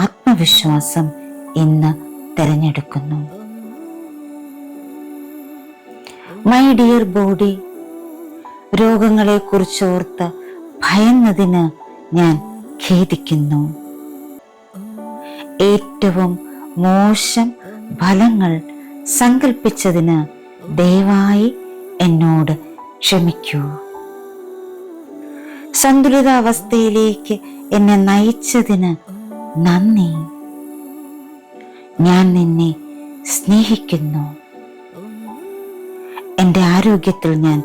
ആത്മവിശ്വാസം ഇന്ന് തിരഞ്ഞെടുക്കുന്നു. മൈ ഡിയർ ബോഡി, രോഗങ്ങളെക്കുറിച്ചോർത്ത് ഭയന്നതിന് ഞാൻ ഖേദിക്കുന്നു. ഏറ്റവും മോശം ഫലങ്ങൾ സങ്കൽപ്പിച്ചതിന് ദയവായി എന്നോട് ക്ഷമിക്കൂ. സന്തുലിതാവസ്ഥയിലേക്ക് എന്നെ നയിച്ചതിന് നന്ദി. ഞാൻ നിന്നെ സ്നേഹിക്കുന്നു. എൻ്റെ ആരോഗ്യത്തിൽ ഞാൻ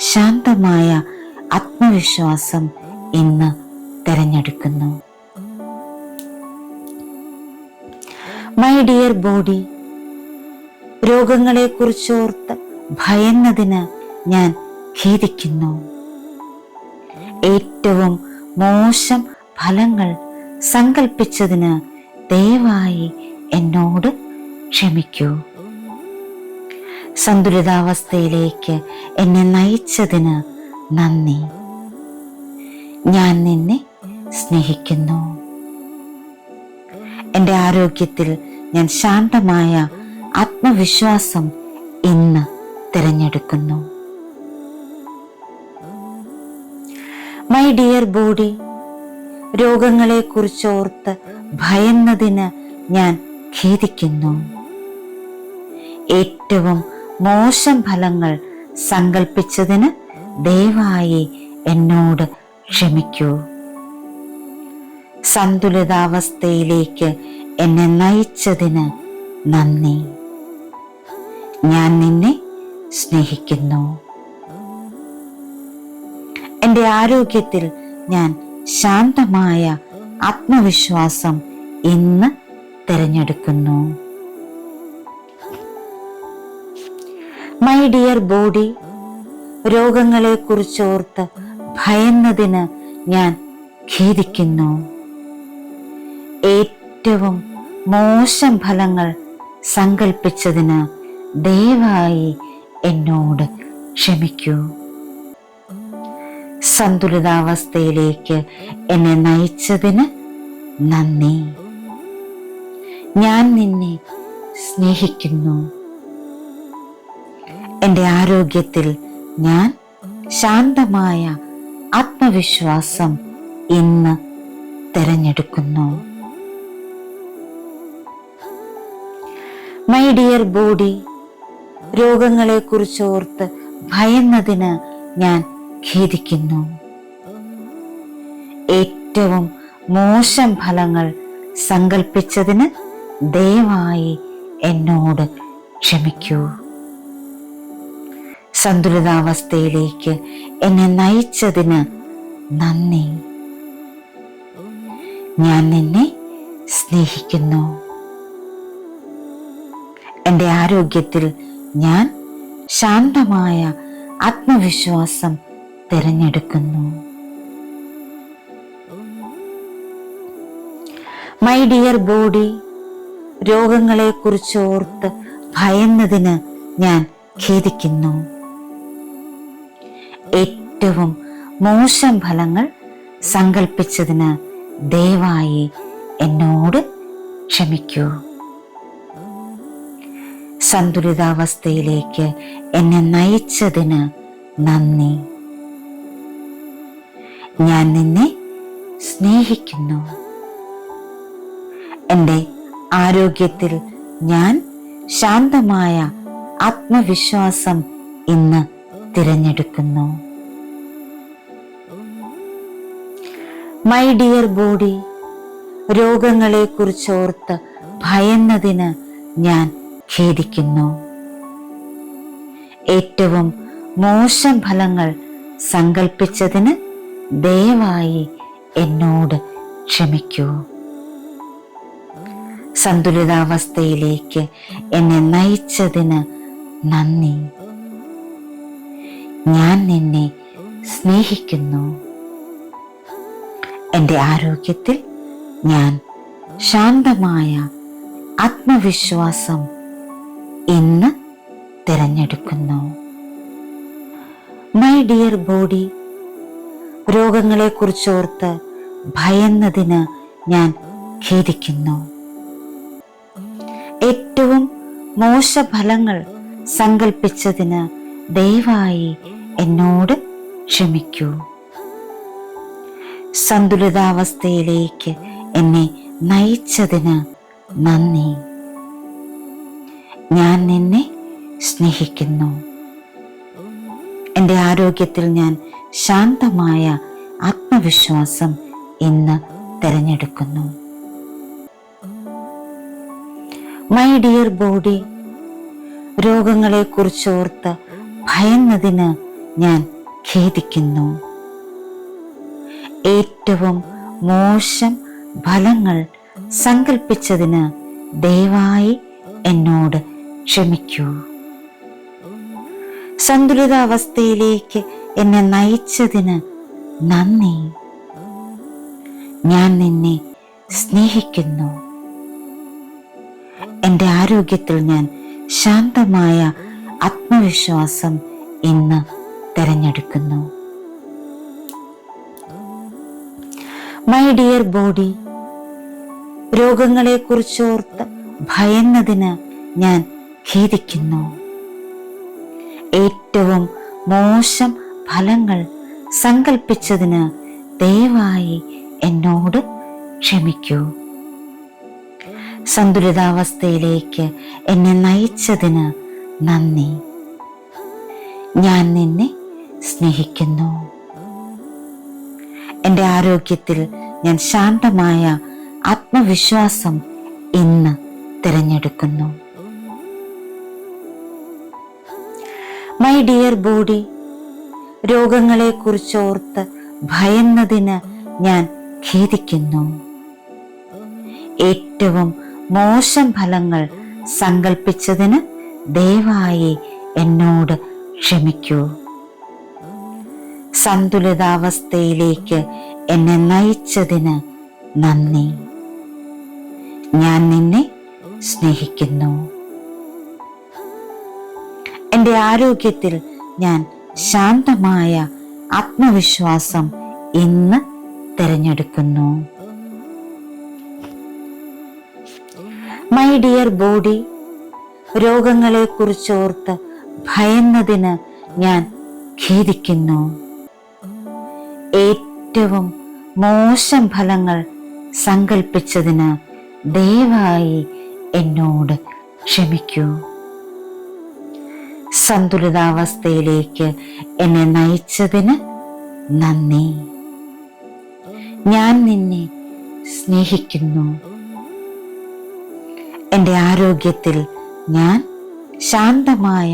ശാന്തമായ ആത്മവിശ്വാസം ഇന്ന് തിരഞ്ഞെടുക്കുന്നു. മൈ ഡിയർ ബോഡി, രോഗങ്ങളെ കുറിച്ചോർത്ത് ഭയന്നതിന് ഞാൻ ഖേദിക്കുന്നു. ഏറ്റവും മോശം ഫലങ്ങൾ സങ്കൽപ്പിച്ചതിന് ദയവായി എന്നോട് ക്ഷമിക്കൂ. സന്തുലിതാവസ്ഥയിലേക്ക് എന്നെ നയിച്ചതിന് നന്ദി. ഞാൻ നിന്നെ സ്നേഹിക്കുന്നു. എൻ്റെ ആരോഗ്യത്തിൽ ഞാൻ ശാന്തമായ ആത്മവിശ്വാസം ഇന്ന് തിരഞ്ഞെടുക്കുന്നു. മൈ ഡിയർ ബോഡി, രോഗങ്ങളെ കുറിച്ചോർത്ത് ഭയന്നതിന് ഞാൻ ഖേദിക്കുന്നു. ഏറ്റവും മോശം ഫലങ്ങൾ സങ്കൽപ്പിച്ചതിന് ദയവായി എന്നോട് ക്ഷമിക്കൂ. സന്തുലിതാവസ്ഥയിലേക്ക് എന്നെ നയിച്ചതിന് നന്ദി. ഞാൻ നിന്നെ സ്നേഹിക്കുന്നു. എൻ്റെ ആരോഗ്യത്തിൽ ഞാൻ ശാന്തമായ ആത്മവിശ്വാസം ഇന്ന് തിരഞ്ഞെടുക്കുന്നു. മൈ ഡിയർ ബോഡി, രോഗങ്ങളെ കുറിച്ചോർത്ത് ഭയന്നതിന് ഞാൻ ഖേദിക്കുന്നു. ഏറ്റവും മോശം ഫലങ്ങൾ സങ്കൽപ്പിച്ചതിന് ദയവായി എന്നോട് ക്ഷമിക്കൂ. സന്തുലിതാവസ്ഥയിലേക്ക് എന്നെ നയിച്ചതിന് നന്ദി. ഞാൻ നിന്നെ സ്നേഹിക്കുന്നു. എൻ്റെ ആരോഗ്യത്തിൽ ഞാൻ ശാന്തമായ ആത്മവിശ്വാസം ഇന്ന് തിരഞ്ഞെടുക്കുന്നു. മൈ ഡിയർ ബോഡി, രോഗങ്ങളെ കുറിച്ചോർത്ത് ഭയന്നതിന് ഞാൻ ഖേദിക്കുന്നു. ഏറ്റവും മോശം ഫലങ്ങൾ സങ്കൽപ്പിച്ചതിന് ദയവായി എന്നോട് ക്ഷമിക്കൂ. സന്തുലിതാവസ്ഥയിലേക്ക് എന്നെ നയിച്ചതിന് നന്ദി. ഞാൻ നിന്നെ സ്നേഹിക്കുന്നു. എൻ്റെ ആരോഗ്യത്തിൽ ഞാൻ ശാന്തമായ ആത്മവിശ്വാസം തിരഞ്ഞെടുക്കുന്നു. മൈ ഡിയർ ബോഡി, രോഗങ്ങളെ കുറിച്ചോർത്ത് ഭയന്നതിന് ഞാൻ ഖേദിക്കുന്നു. ഏറ്റവും മോശം ഫലങ്ങൾ സങ്കൽപ്പിച്ചതിന് ദയവായി എന്നോട് ക്ഷമിക്കൂ. സന്തുലിതാവസ്ഥയിലേക്ക് എന്നെ നയിച്ചതിന് നന്ദി. ഞാൻ നിന്നെ സ്നേഹിക്കുന്നു. എൻ്റെ ആരോഗ്യത്തിൽ ഞാൻ ശാന്തമായ ആത്മവിശ്വാസം ഇന്ന് തിരഞ്ഞെടുക്കുന്നു. മൈ ഡിയർ ബോഡി, രോഗങ്ങളെ കുറിച്ചോർത്ത് ഭയന്നതിന് ഞാൻ ഖേദിക്കുന്നു. ഏറ്റവും മോശം ഫലങ്ങൾ സങ്കൽപ്പിച്ചതിന് ദയവായി എന്നോട് ക്ഷമിക്കൂ. സന്തുലിതാവസ്ഥയിലേക്ക് എന്നെ നയിച്ചതിന് നന്ദി. ഞാൻ നിന്നെ സ്നേഹിക്കുന്നു. എൻ്റെ ആരോഗ്യത്തിൽ ഞാൻ ശാന്തമായ ആത്മവിശ്വാസം ഇന്ന് തിരഞ്ഞെടുക്കുന്നു. മൈ ഡിയർ ബോഡി, രോഗങ്ങളെ കുറിച്ചോർത്ത് ഭയന്നതിന് ഞാൻ ഖേദിക്കുന്നു. ഏറ്റവും മോശഫലങ്ങൾ സങ്കൽപ്പിച്ചതിന് ദയവായി എന്നോട് ക്ഷമിക്കൂ. സന്തുലിതാവസ്ഥയിലേക്ക് എന്നെ നയിച്ചതിന് നന്ദി. ഞാൻ നിന്നെ സ്നേഹിക്കുന്നു. എൻ്റെ ആരോഗ്യത്തിൽ ഞാൻ ശാന്തമായ ആത്മവിശ്വാസം ഇന്ന് തിരഞ്ഞെടുക്കുന്നു. മൈ ഡിയർ ബോഡി, രോഗങ്ങളെക്കുറിച്ചോർത്ത് ഭയന്നതിന് ഞാൻ ഖേദിക്കുന്നു. ഏറ്റവും മോശം ഫലങ്ങൾ സങ്കൽപ്പിച്ചതിന് ദയവായി എന്നോട് ക്ഷമിക്കൂ. സന്തുലിതാവസ്ഥയിലേക്ക് എന്നെ നയിച്ചതിന് നന്ദി. ഞാൻ നിന്നെ സ്നേഹിക്കുന്നു. എൻ്റെ ആരോഗ്യത്തിൽ ഞാൻ ശാന്തമായ ആത്മവിശ്വാസം ഇന്ന് തിരഞ്ഞെടുക്കുന്നു. മൈ ഡിയർ ബോഡി, രോഗങ്ങളെക്കുറിച്ചോർത്ത് ഭയന്നതിന് ഞാൻ ഖേദിക്കുന്നു. ഏറ്റവും മോശം ഫലങ്ങൾ സങ്കൽപ്പിച്ചതിന് ദയവായി എന്നോട് ക്ഷമിക്കൂ. സന്തുലിതാവസ്ഥയിലേക്ക് എന്നെ നയിച്ചതിന് നന്ദി. ഞാൻ നിന്നെ സ്നേഹിക്കുന്നു. എൻ്റെ ആരോഗ്യത്തിൽ ഞാൻ ശാന്തമായ ആത്മവിശ്വാസം ഇന്ന് തിരഞ്ഞെടുക്കുന്നു. മൈ ഡിയർ ബോഡി, രോഗങ്ങളെക്കുറിച്ചോർത്ത് ഭയന്നതിന് ഞാൻ ഖേദിക്കുന്നു. ഏറ്റവും മോശം ഫലങ്ങൾ സങ്കൽപ്പിച്ചതിന് ദയവായി എന്നോട് ക്ഷമിക്കൂ. സന്തുലിതാവസ്ഥയിലേക്ക് എന്നെ നയിച്ചതിന് നന്ദി. ഞാൻ നിന്നെ സ്നേഹിക്കുന്നു. എൻ്റെ ആരോഗ്യത്തിൽ ഞാൻ ശാന്തമായ ആത്മവിശ്വാസം ഇന്ന് തിരഞ്ഞെടുക്കുന്നു. മൈ ഡിയർ ബോഡി, രോഗങ്ങളെക്കുറിച്ചോർത്ത് ഭയന്നതിന് ഞാൻ ഖേദിക്കുന്നു. ഏറ്റവും മോശം ഫലങ്ങൾ സങ്കൽപ്പിച്ചതിന് ദയവായി എന്നോട് ക്ഷമിക്കൂ. സന്തുലിതാവസ്ഥയിലേക്ക് എന്നെ നയിച്ചതിന് നന്ദി. ഞാൻ നിന്നെ സ്നേഹിക്കുന്നു. എൻ്റെ ആരോഗ്യത്തിൽ ഞാൻ ശാന്തമായ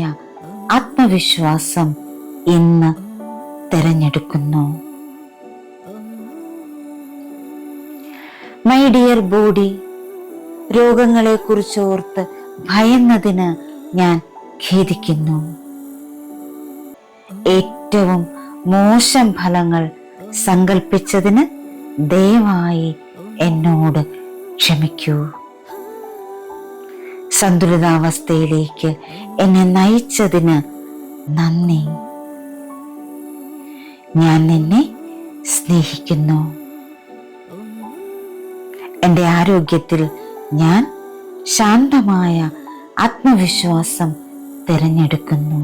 ആത്മവിശ്വാസം ഇന്ന് തിരഞ്ഞെടുക്കുന്നു. മൈ ഡിയർ ബോഡി, രോഗങ്ങളെക്കുറിച്ചോർത്ത് ഭയന്നതിന് ഞാൻ ഖേദിക്കുന്നു. ഏറ്റവും മോശം ഫലങ്ങൾ സങ്കൽപ്പിച്ചതിന് ദയവായി എന്നോട് ക്ഷമിക്കൂ. സന്തുലിതാവസ്ഥയിലേക്ക് എന്നെ നയിച്ചതിന് നന്ദി. ഞാൻ നിന്നെ സ്നേഹിക്കുന്നു. എൻ്റെ ആരോഗ്യത്തിൽ ഞാൻ ശാന്തമായ ആത്മവിശ്വാസം തിരഞ്ഞെടുക്കുന്നു.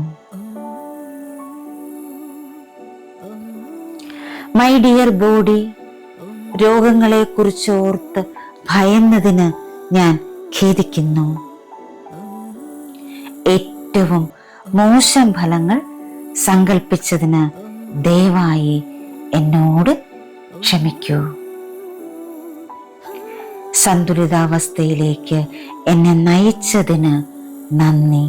മൈ ഡിയർ ബോഡി, രോഗങ്ങളെക്കുറിച്ചോർത്ത് ഭയന്നതിന് ഞാൻ ഖേദിക്കുന്നു. ഏറ്റവും മോശം ഫലങ്ങൾ സങ്കൽപ്പിച്ചതിന് ദയവായി എന്നോട് ക്ഷമിക്കൂ. സന്തുലിതാവസ്ഥയിലേക്ക് എന്നെ നയിച്ചതിന് നന്ദി.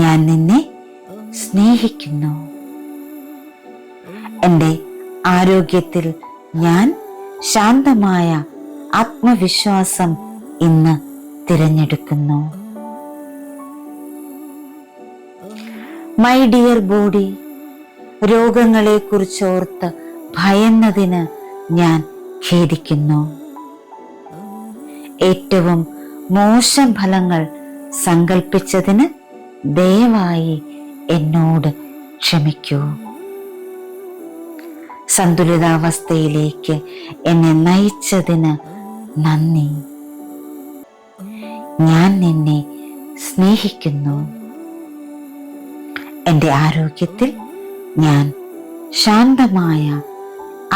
ഞാൻ നിന്നെ സ്നേഹിക്കുന്നു. എൻ്റെ ആരോഗ്യത്തിൽ ഞാൻ ശാന്തമായ ആത്മവിശ്വാസം ഇന്ന് തിരഞ്ഞെടുക്കുന്നു. മൈ ഡിയർ ബോഡി, രോഗങ്ങളെക്കുറിച്ചോർത്ത് ഭയന്നതിന് ഞാൻ ഖേദിക്കുന്നു. ഏറ്റവും മോശം ഫലങ്ങൾ സങ്കൽപ്പിച്ചതിന് ദയവായി എന്നോട് ക്ഷമിക്കൂ. സന്തുലിതാവസ്ഥയിലേക്ക് എന്നെ നയിച്ചതിന് നന്ദി. ഞാൻ നിന്നെ സ്നേഹിക്കുന്നു. എൻ്റെ ആരോഗ്യത്തിൽ ഞാൻ ശാന്തമായ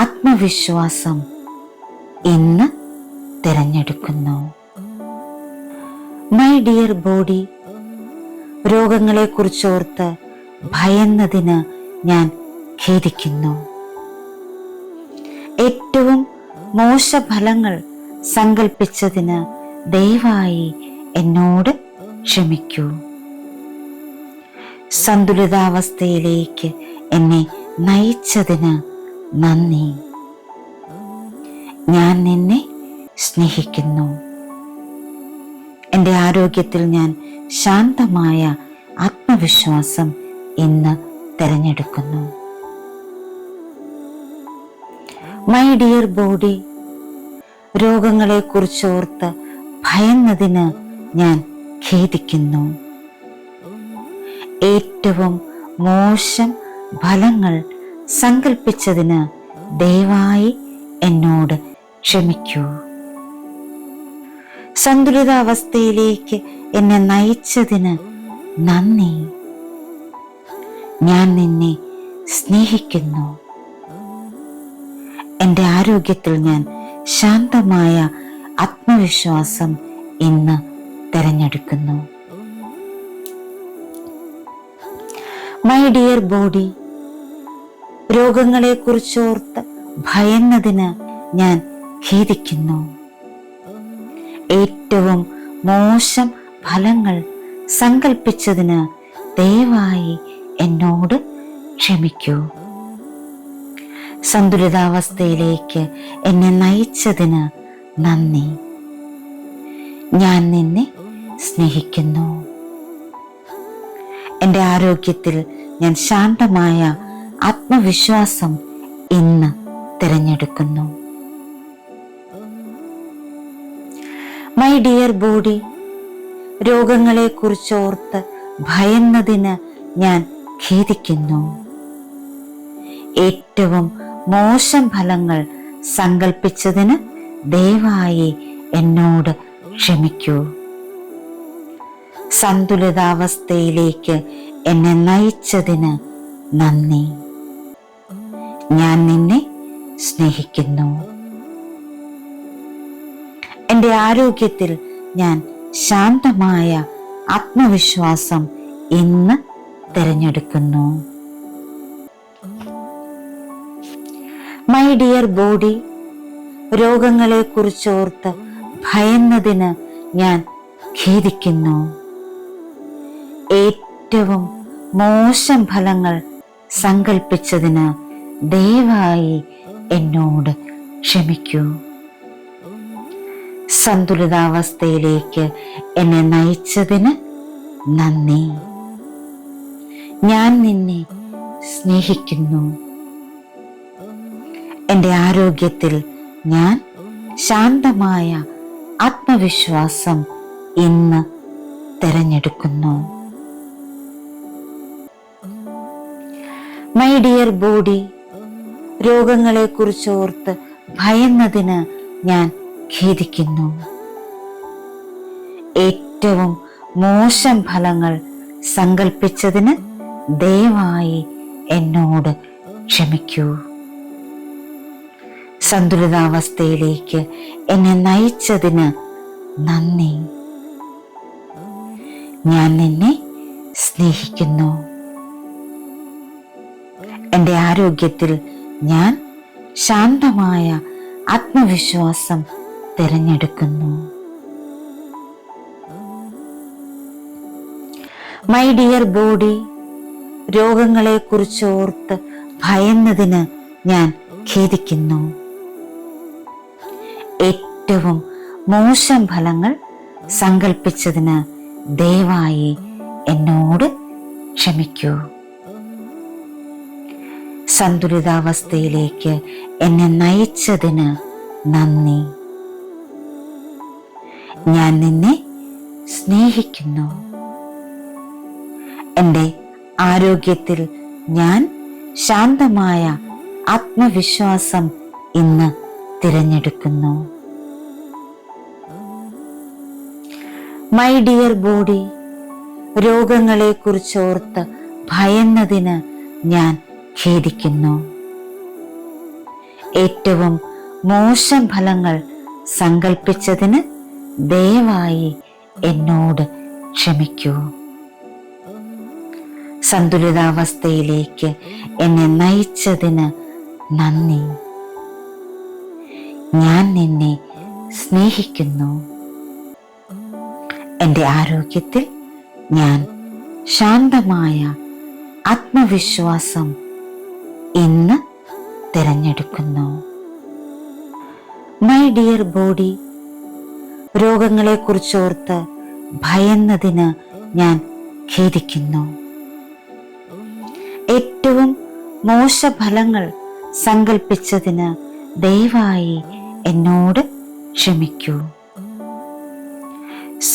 ആത്മവിശ്വാസം ഇന്ന് തിരഞ്ഞെടുക്കുന്നു. മൈ ഡിയർ ബോഡി, രോഗങ്ങളെക്കുറിച്ചോർത്ത് ഭയന്നതിന് ഞാൻ ഖേദിക്കുന്നു. ഏറ്റവും മോശഫലങ്ങൾ സങ്കൽപ്പിച്ചതിന് ദയവായി എന്നോട് ക്ഷമിക്കൂ. സന്തുലിതാവസ്ഥയിലേക്ക് എന്നെ നയിച്ചതിന് നന്ദി. ഞാൻ നിന്നെ സ്നേഹിക്കുന്നു. എൻ്റെ ആരോഗ്യത്തിൽ ഞാൻ ശാന്തമായ ആത്മവിശ്വാസം ഇന്ന് തിരഞ്ഞെടുക്കുന്നു. മൈ ഡിയർ ബോഡി, രോഗങ്ങളെക്കുറിച്ചോർത്ത് ഭയന്നതിന് ഞാൻ ഖേദിക്കുന്നു. ഏറ്റവും മോശം ഫലങ്ങൾ സങ്കൽപ്പിച്ചതിന് ദയവായി എന്നോട് ക്ഷമിക്കൂ. സന്തുലിതാവസ്ഥയിലേക്ക് എന്നെ നയിച്ചതിന് നന്ദി. ഞാൻ നിന്നെ സ്നേഹിക്കുന്നു. എൻ്റെ ആരോഗ്യത്തിൽ ഞാൻ ശാന്തമായ ആത്മവിശ്വാസം ഇന്ന് തിരഞ്ഞെടുക്കുന്നു. മൈ ഡിയർ ബോഡി, രോഗങ്ങളെക്കുറിച്ചോർത്ത് ഭയന്നതിന് ഞാൻ ഖേദിക്കുന്നു. ഏറ്റവും മോശം ഫലങ്ങൾ സങ്കൽപ്പിച്ചതിന് ദയവായി എന്നോട് ക്ഷമിക്കൂ. സന്തുലിതാവസ്ഥയിലേക്ക് എന്നെ നയിച്ചതിന് നന്ദി. ഞാൻ നിന്നെ സ്നേഹിക്കുന്നു. എൻ്റെ ആരോഗ്യത്തിൽ ഞാൻ ശാന്തമായ ആത്മവിശ്വാസം ഇന്ന് തിരഞ്ഞെടുക്കുന്നു. മൈ ഡിയർ ബോഡി, രോഗങ്ങളെക്കുറിച്ചോർത്ത് ഭയന്നതിന് ഞാൻ ഖേദിക്കുന്നു. ഏറ്റവും മോശം ഫലങ്ങൾ സങ്കൽപ്പിച്ചതിന് ദയവായി എന്നോട് ക്ഷമിക്കൂ. സന്തുലിതാവസ്ഥയിലേക്ക് എന്നെ നയിച്ചതിന് നന്ദി. ഞാൻ നിന്നെ സ്നേഹിക്കുന്നു. എൻ്റെ ആരോഗ്യത്തിൽ ഞാൻ ശാന്തമായ ആത്മവിശ്വാസം ഇന്ന് തിരഞ്ഞെടുക്കുന്നു. മൈ ഡിയർ ബോഡി, രോഗങ്ങളെക്കുറിച്ചോർത്ത് ഭയന്നതിന് ഞാൻ ഖേദിക്കുന്നു. ഏറ്റവും മോശം ഫലങ്ങൾ സങ്കൽപ്പിച്ചതിന് ദയവായി എന്നോട് ക്ഷമിക്കൂ. സന്തുലിതാവസ്ഥയിലേക്ക് എന്നെ നയിച്ചതിന് നന്ദി. ഞാൻ നിന്നെ സ്നേഹിക്കുന്നു. എൻ്റെ ആരോഗ്യത്തിൽ ഞാൻ ശാന്തമായ ആത്മവിശ്വാസം ഇന്ന് തിരഞ്ഞെടുക്കുന്നു. മൈ ഡിയർ ബോഡി, രോഗങ്ങളെക്കുറിച്ചോർത്ത് ഭയന്നതിന് ഞാൻ ഖേദിക്കുന്നു. ഏറ്റവും മോശം ഫലങ്ങൾ സങ്കൽപ്പിച്ചതിന് ദയവായി എന്നോട് ക്ഷമിക്കൂ. സന്തുലിതാവസ്ഥയിലേക്ക് എന്നെ നയിച്ചതിന് നന്ദി. ഞാൻ നിന്നെ സ്നേഹിക്കുന്നു. എൻ്റെ ആരോഗ്യത്തിൽ ഞാൻ ശാന്തമായ ആത്മവിശ്വാസം തിരഞ്ഞെടുക്കുന്നു. മൈ ഡിയർ ബോഡി, രോഗങ്ങളെക്കുറിച്ചോർത്ത് ഭയന്നതിന് ഞാൻ ഖേദിക്കുന്നു. ഏറ്റവും മോശം ഫലങ്ങൾ സങ്കൽപ്പിച്ചതിന് ദയവായി എന്നോട് ക്ഷമിക്കൂ. സന്തുലിതാവസ്ഥയിലേക്ക് എന്നെ നയിച്ചതിന് നന്ദി. ഞാൻ നിന്നെ സ്നേഹിക്കുന്നു. എൻ്റെ ആരോഗ്യത്തിൽ ഞാൻ ശാന്തമായ ആത്മവിശ്വാസം ഇന്ന് തിരഞ്ഞെടുക്കുന്നു. മൈ ഡിയർ ബോഡി, രോഗങ്ങളെക്കുറിച്ചോർത്ത് ഭയന്നതിന് ഞാൻ ഖേദിക്കുന്നു. ഏറ്റവും മോശം ഫലങ്ങൾ സങ്കൽപ്പിച്ചതിന് ദയവായി എന്നോട് ക്ഷമിക്കൂ. സന്തുലിതാവസ്ഥയിലേക്ക് എന്നെ നയിച്ചതിന് നന്ദി. ഞാൻ നിന്നെ സ്നേഹിക്കുന്നു. എൻ്റെ ആരോഗ്യത്തിൽ ഞാൻ ശാന്തമായ ആത്മവിശ്വാസം ഇന്ന് തിരഞ്ഞെടുക്കുന്നു. മൈ ഡിയർ ബോഡി, രോഗങ്ങളെക്കുറിച്ചോർത്ത് ഭയന്നതിന് ഞാൻ ഖേദിക്കുന്നു. ഏറ്റവും മോശഫലങ്ങൾ സങ്കൽപ്പിച്ചതിന് ദയവായി എന്നോട് ക്ഷമിക്കൂ.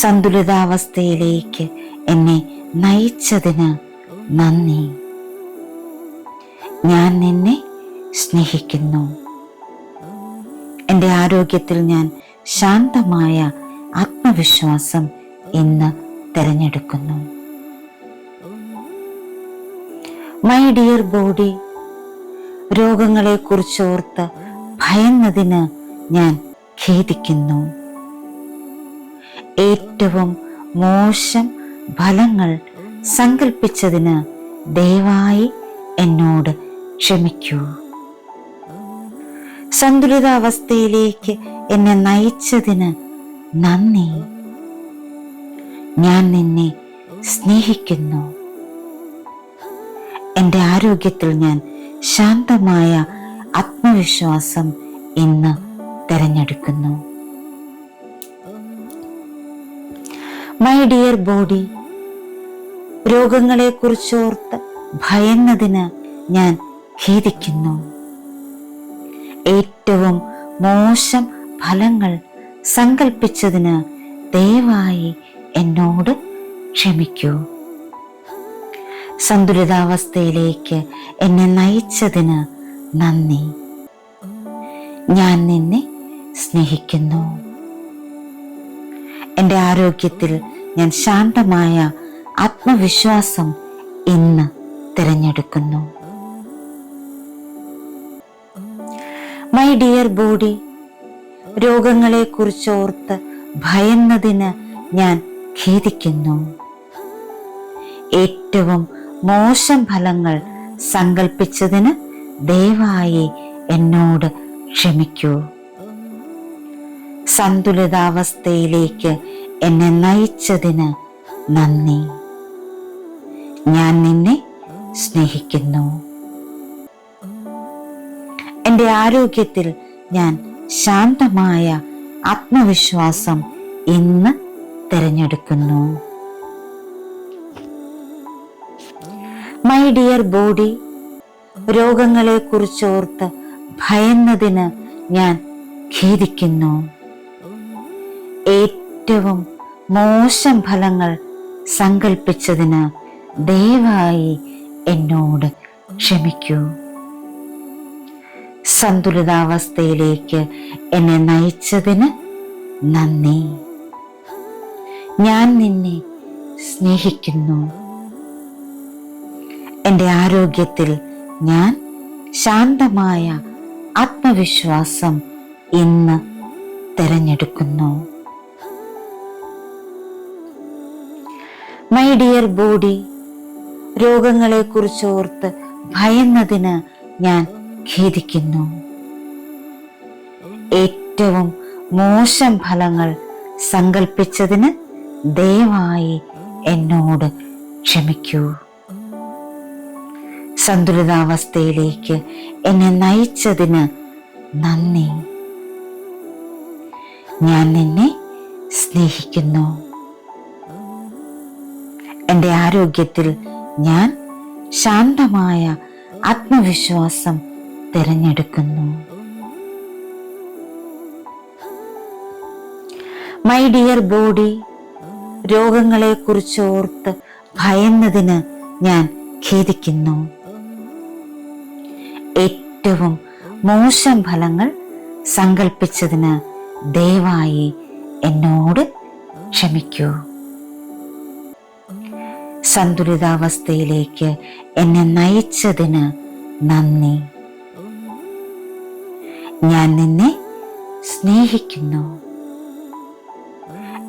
സന്തുലിതാവസ്ഥയിലേക്ക് എന്നെ നയിച്ചതിന് നന്ദി. ഞാൻ നിന്നെ സ്നേഹിക്കുന്നു. എൻ്റെ ആരോഗ്യത്തിൽ ഞാൻ ശാന്തമായ ആത്മവിശ്വാസം ഇന്ന് തിരഞ്ഞെടുക്കുന്നു. മൈ ഡിയർ ബോഡി, രോഗങ്ങളെക്കുറിച്ചോർത്ത് ഭയന്നതിന് ഞാൻ ഖേദിക്കുന്നു. ഏറ്റവും മോശം ഫലങ്ങൾ സങ്കൽപ്പിച്ചതിന് ദയവായി എന്നോട് ക്ഷമിക്കൂ. സന്തുലിതാവസ്ഥയിലേക്ക് എന്നെ നയിച്ചതിന് നന്ദി. ഞാൻ നിന്നെ സ്നേഹിക്കുന്നു. എൻ്റെ ആരോഗ്യത്തിൽ ഞാൻ ശാന്തമായ ആത്മവിശ്വാസം ഇന്ന് തിരഞ്ഞെടുക്കുന്നു. മൈ ഡിയർ ബോഡി, രോഗങ്ങളെക്കുറിച്ചോർത്ത് ഭയന്നതിന് ഞാൻ ഖേദിക്കുന്നു. ഏറ്റവും മോശം ഫലങ്ങൾ സങ്കൽപ്പിച്ചതിന് ദയവായി എന്നോട് ക്ഷമിക്കൂ. സന്തുലിതാവസ്ഥയിലേക്ക് എന്നെ നയിച്ചതിന് നന്ദി. ഞാൻ നിന്നെ സ്നേഹിക്കുന്നു. എൻ്റെ ആരോഗ്യത്തിൽ ഞാൻ ശാന്തമായ ആത്മവിശ്വാസം ഇന്ന് തിരഞ്ഞെടുക്കുന്നു. മൈ ഡിയർ ബോഡി, രോഗങ്ങളെക്കുറിച്ചോർത്ത് ഭയന്നതിന് ഞാൻ ഖേദിക്കുന്നു. ഏറ്റവും മോശം ഫലങ്ങൾ സങ്കൽപ്പിച്ചതിന് ദയവായി എന്നോട് ക്ഷമിക്കൂ. സന്തുലിതാവസ്ഥയിലേക്ക് എന്നെ നയിച്ചതിന് നന്ദി. ഞാൻ നിന്നെ സ്നേഹിക്കുന്നു. എൻ്റെ ആരോഗ്യത്തിൽ ഞാൻ ശാന്തമായ ആത്മവിശ്വാസം ഇന്ന് തിരഞ്ഞെടുക്കുന്നു. മൈ ഡിയർ ബോഡി, രോഗങ്ങളെക്കുറിച്ചോർത്ത് ഭയന്നതിന് ഞാൻ ഖേദിക്കുന്നു. ഏറ്റവും മോശം ഫലങ്ങൾ സങ്കൽപ്പിച്ചതിന് ദയവായി എന്നോട് ക്ഷമിക്കൂ. സന്തുലിതാവസ്ഥയിലേക്ക് എന്നെ നയിച്ചതിന് നന്ദി. ഞാൻ നിന്നെ സ്നേഹിക്കുന്നു. എൻ്റെ ആരോഗ്യത്തിൽ ഞാൻ ശാന്തമായ ആത്മവിശ്വാസം ഇന്ന് തിരഞ്ഞെടുക്കുന്നു. മൈ ഡിയർ ബോഡി, രോഗങ്ങളെക്കുറിച്ചോർത്ത് ഭയന്നതിന് ഞാൻ ഖേദിക്കുന്നു. ഏറ്റവും മോശം ഫലങ്ങൾ സങ്കൽപ്പിച്ചതിന് ദയവായി എന്നോട് ക്ഷമിക്കൂ. സന്തുലിതാവസ്ഥയിലേക്ക് എന്നെ നയിച്ചതിന് നന്ദി. ഞാൻ നിന്നെ സ്നേഹിക്കുന്നു. എൻ്റെ ആരോഗ്യത്തിൽ ഞാൻ ശാന്തമായ ആത്മവിശ്വാസം തിരഞ്ഞെടുക്കുന്നു. മൈ ഡിയർ ബോഡി, രോഗങ്ങളെക്കുറിച്ചോർത്ത് ഭയന്നതിന് ഞാൻ ഖേദിക്കുന്നു. ഏറ്റവും മോശം ഫലങ്ങൾ സങ്കൽപ്പിച്ചതിന് ദയവായി എന്നോട് ക്ഷമിക്കൂ. സന്തുലിതാവസ്ഥയിലേക്ക് എന്നെ നയിച്ചതിന് നന്ദി. ഞാൻ നിന്നെ സ്നേഹിക്കുന്നു.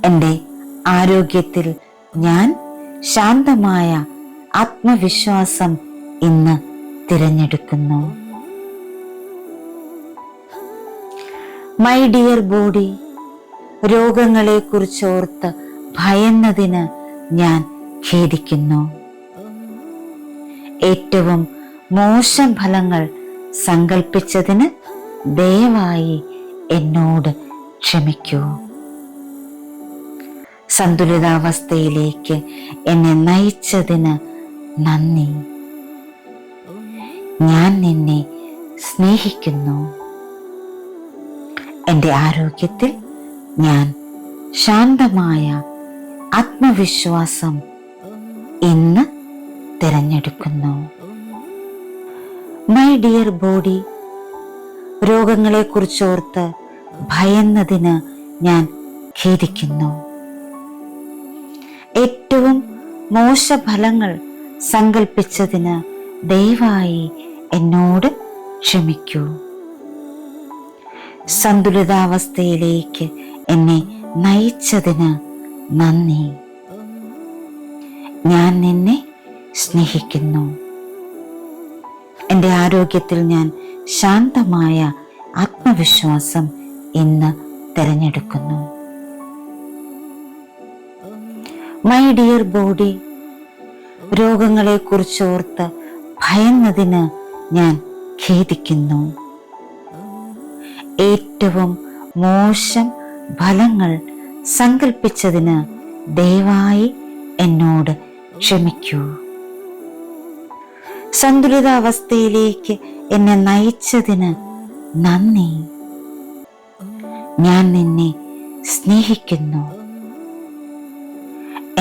എൻ്റെ ആരോഗ്യത്തിൽ ഞാൻ ശാന്തമായ ആത്മവിശ്വാസം ഇന്ന് തിരഞ്ഞെടുക്കുന്നു. മൈ ഡിയർ ബോഡി, രോഗങ്ങളെ കുറിച്ചോർത്ത് ഭയന്നതിന് ഞാൻ ഖേദിക്കുന്നു. ഏറ്റവും മോശം ഫലങ്ങൾ സങ്കൽപ്പിച്ചതിന് ദയവായി എന്നോട് ക്ഷമിക്കൂ. സന്തുലിതാവസ്ഥയിലേക്ക് എന്നെ നയിച്ചതിന് നന്ദി. ഞാൻ നിന്നെ സ്നേഹിക്കുന്നു. എൻ്റെ ആരോഗ്യത്തിൽ ഞാൻ ശാന്തമായ ആത്മവിശ്വാസം ഇന്ന് തിരഞ്ഞെടുക്കുന്നു. മൈ ഡിയർ ബോഡി, രോഗങ്ങളെ കുറിച്ചോർത്ത് ഭയന്നതിന് ഞാൻ ഖേദിക്കുന്നു. ഏറ്റവും മോശഫലങ്ങൾ സങ്കൽപ്പിച്ചതിന് ദയവായി എന്നോട് ക്ഷമിക്കൂ. സന്തുലിതാവസ്ഥയിലേക്ക് എന്നെ നയിച്ചതിന് നന്ദി. ഞാൻ നിന്നെ സ്നേഹിക്കുന്നു. എൻ്റെ ആരോഗ്യത്തിൽ ഞാൻ ശാന്തമായ ആത്മവിശ്വാസം ഇന്ന് തിരഞ്ഞെടുക്കുന്നു. മൈ ഡിയർ ബോഡി, രോഗങ്ങളെ കുറിച്ചോർത്ത് ഭയന്നതിന് ഞാൻ ഖേദിക്കുന്നു. ഏറ്റവും മോശം ഫലങ്ങൾ സങ്കൽപ്പിച്ചതിന് ദയവായി എന്നോട് ക്ഷമിക്കൂ. സന്തുലിതാവസ്ഥയിലേക്ക് എന്നെ നയിച്ചതിന് നന്ദി. ഞാൻ നിന്നെ സ്നേഹിക്കുന്നു.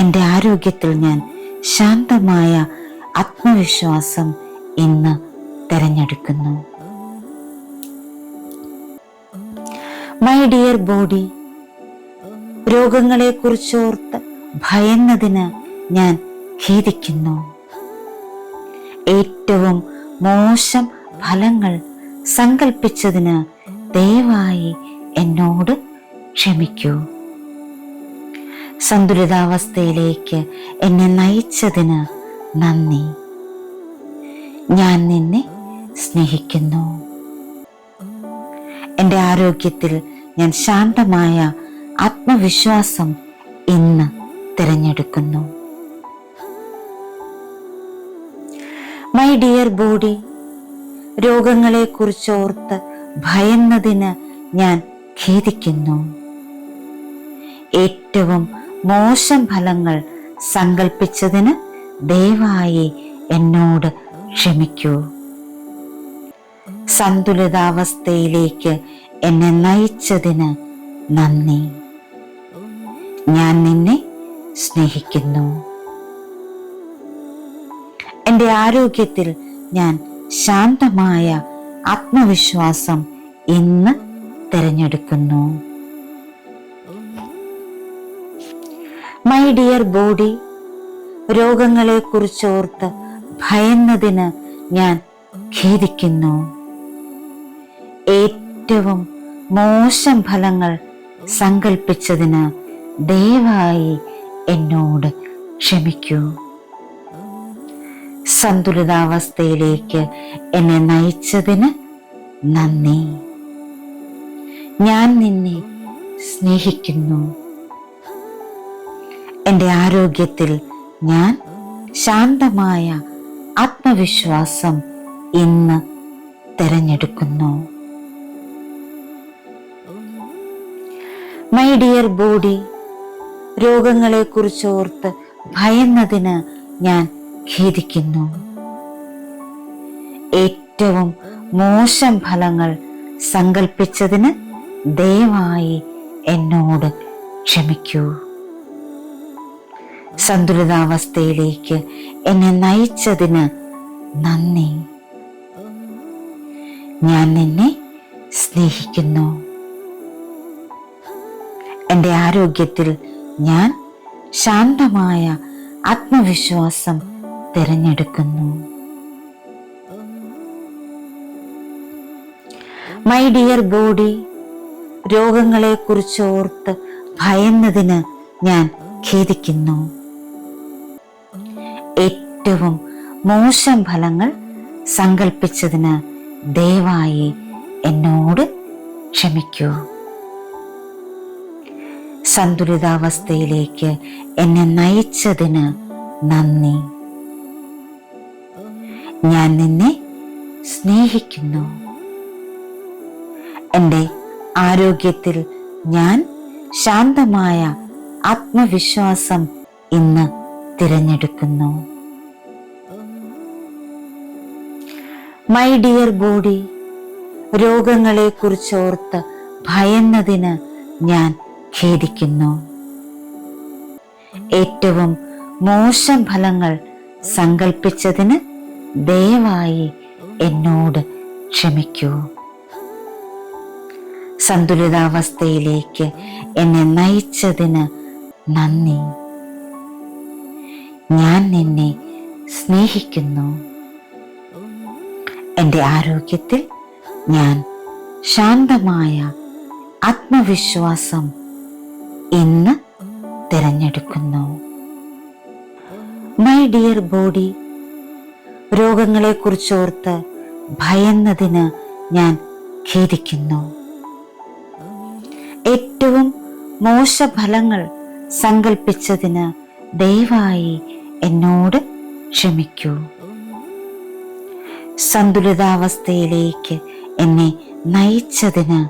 എൻ്റെ ആരോഗ്യത്തിൽ ഞാൻ ശാന്തമായ ആത്മവിശ്വാസം ഇന്ന് തിരഞ്ഞെടുക്കുന്നു. മൈ ഡിയർ ബോഡി, രോഗങ്ങളെ കുറിച്ചോർത്ത് ഭയന്നതിന് ഞാൻ ഖേദിക്കുന്നു. ഏറ്റവും മോശം ഫലങ്ങൾ സങ്കൽപ്പിച്ചതിന് ദയവായി എന്നോട് ക്ഷമിക്കൂ. സന്തുലിതാവസ്ഥയിലേക്ക് എന്നെ നയിച്ചതിന് നന്ദി. ഞാൻ നിന്നെ സ്നേഹിക്കുന്നു. എൻ്റെ ആരോഗ്യത്തിൽ ഞാൻ ശാന്തമായ ആത്മവിശ്വാസം ഇന്ന് തിരഞ്ഞെടുക്കുന്നു. മൈ ഡിയർ ബോഡി, രോഗങ്ങളെ കുറിച്ചോർത്ത് ഭയന്നതിന് ഞാൻ ഖേദിക്കുന്നു. ഏറ്റവും മോശം ഫലങ്ങൾ സങ്കൽപ്പിച്ചതിന് ദയവായി എന്നോട് ക്ഷമിക്കൂ. സന്തുലിതാവസ്ഥയിലേക്ക് എന്നെ നയിച്ചതിന് നന്ദി. ഞാൻ നിന്നെ സ്നേഹിക്കുന്നു. എൻ്റെ ആരോഗ്യത്തിൽ ഞാൻ ശാന്തമായ ആത്മവിശ്വാസം ഇന്ന് തിരഞ്ഞെടുക്കുന്നു. മൈ ഡിയർ ബോഡി, രോഗങ്ങളെ കുറിച്ചോർത്ത് ഭയന്നതിന് ഞാൻ ഖേദിക്കുന്നു. ഏറ്റവും മോശം ഫലങ്ങൾ സങ്കൽപ്പിച്ചതിന് ദയവായി എന്നോട് ക്ഷമിക്കൂ. സന്തുലിതാവസ്ഥയിലേക്ക് എന്നെ നയിച്ചതിന് നന്ദി. ഞാൻ നിന്നെ സ്നേഹിക്കുന്നു. എൻ്റെ ആരോഗ്യത്തിൽ ഞാൻ ശാന്തമായ ആത്മവിശ്വാസം ഇന്ന് തിരഞ്ഞെടുക്കുന്നു. മൈ ഡിയർ ബോഡി, രോഗങ്ങളെ കുറിച്ചോർത്ത് ഭയന്നതിന് ഞാൻ ഖേദിക്കുന്നു. ഏറ്റവും മോശം ഫലങ്ങൾ സങ്കൽപ്പിച്ചതിന് ദയവായി എന്നോട് ക്ഷമിക്കൂ. സന്തുലിതാവസ്ഥയിലേക്ക് എന്നെ നയിച്ചതിന് നന്ദി. ഞാൻ നിന്നെ സ്നേഹിക്കുന്നു. എൻ്റെ ആരോഗ്യത്തിൽ ഞാൻ ശാന്തമായ ആത്മവിശ്വാസം തിരഞ്ഞെടുക്കുന്നു. മൈ ഡിയർ ബോഡി, രോഗങ്ങളെക്കുറിച്ച് ഓർത്ത് ഭയന്നതിന് ഞാൻ ഖേദിക്കുന്നു. ഏറ്റവും മോശം ഫലങ്ങൾ സങ്കൽപ്പിച്ചതിന് ദയവായി എന്നോട് ക്ഷമിക്കൂ. സന്തുലിതാവസ്ഥയിലേക്ക് എന്നെ നയിച്ചതിന് നന്ദി. ഞാൻ നിന്നെ സ്നേഹിക്കുന്നു. എൻ്റെ ആരോഗ്യത്തിൽ ഞാൻ ശാന്തമായ ആത്മവിശ്വാസം ഇന്ന് തിരഞ്ഞെടുക്കുന്നു. മൈ ഡിയർ ബോഡി, രോഗങ്ങളെക്കുറിച്ചോർത്ത് ഭയന്നതിന് ഞാൻ ഖേദിക്കുന്നു. ഏറ്റവും മോശം ഫലങ്ങൾ സങ്കൽപ്പിച്ചതിന് ദയവായി എന്നോട് ക്ഷമിക്കൂ. സന്തുലിതാവസ്ഥയിലേക്ക് എന്നെ നയിച്ചതിന് നന്ദി. ഞാൻ നിന്നെ സ്നേഹിക്കുന്നു. എൻ്റെ ആരോഗ്യത്തിൽ ഞാൻ ശാന്തമായ ആത്മവിശ്വാസം ഇന്ന് തിരഞ്ഞെടുക്കുന്നു. മൈ ഡിയർ ബോഡി, രോഗങ്ങളെക്കുറിച്ചോർത്ത് ഭയന്നതിന് ഞാൻ ഖേദിക്കുന്നു. ഏറ്റവും മോശഫലങ്ങൾ സങ്കൽപ്പിച്ചതിന് ദയവായി എന്നോട് ക്ഷമിക്കൂ. സന്തുലിതാവസ്ഥയിലേക്ക് എന്നെ നയിച്ചതിന്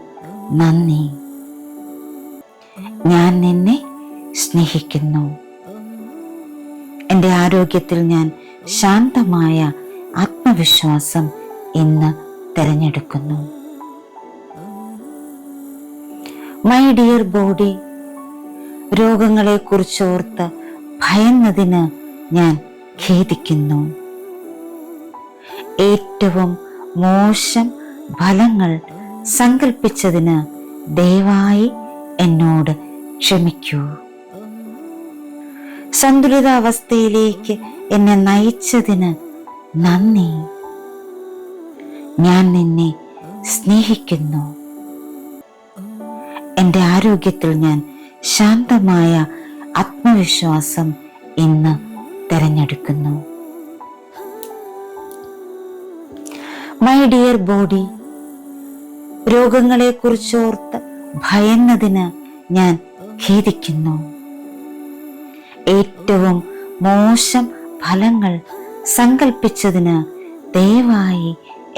നന്ദി. ഞാൻ നിന്നെ സ്നേഹിക്കുന്നു. എൻ്റെ ആരോഗ്യത്തിൽ ഞാൻ ശാന്തമായ ആത്മവിശ്വാസം ഇന്ന് തിരഞ്ഞെടുക്കുന്നു. മൈ ഡിയർ ബോഡി, രോഗങ്ങളെക്കുറിച്ചോർത്ത് ഭയന്നതിന് ഞാൻ ഖേദിക്കുന്നു. ഏറ്റവും മോശം ഫലങ്ങൾ സങ്കൽപ്പിച്ചതിന് ദയവായി എന്നോട് ക്ഷമിക്കൂ. സന്തുലിതാവസ്ഥയിലേക്ക് എന്നെ നയിച്ചതിന് നന്ദി. ഞാൻ നിന്നെ സ്നേഹിക്കുന്നു. എൻ്റെ ആരോഗ്യത്തിൽ ഞാൻ ശാന്തമായ ആത്മവിശ്വാസം ഇന്ന് തിരഞ്ഞെടുക്കുന്നു. മൈ ഡിയർ ബോഡി, രോഗങ്ങളെക്കുറിച്ചോർത്ത് ഭയന്നതിന് ഞാൻ ഖേദിക്കുന്നു. ഏറ്റവും മോശം ഫലങ്ങൾ സങ്കൽപ്പിച്ചതിന് ദയവായി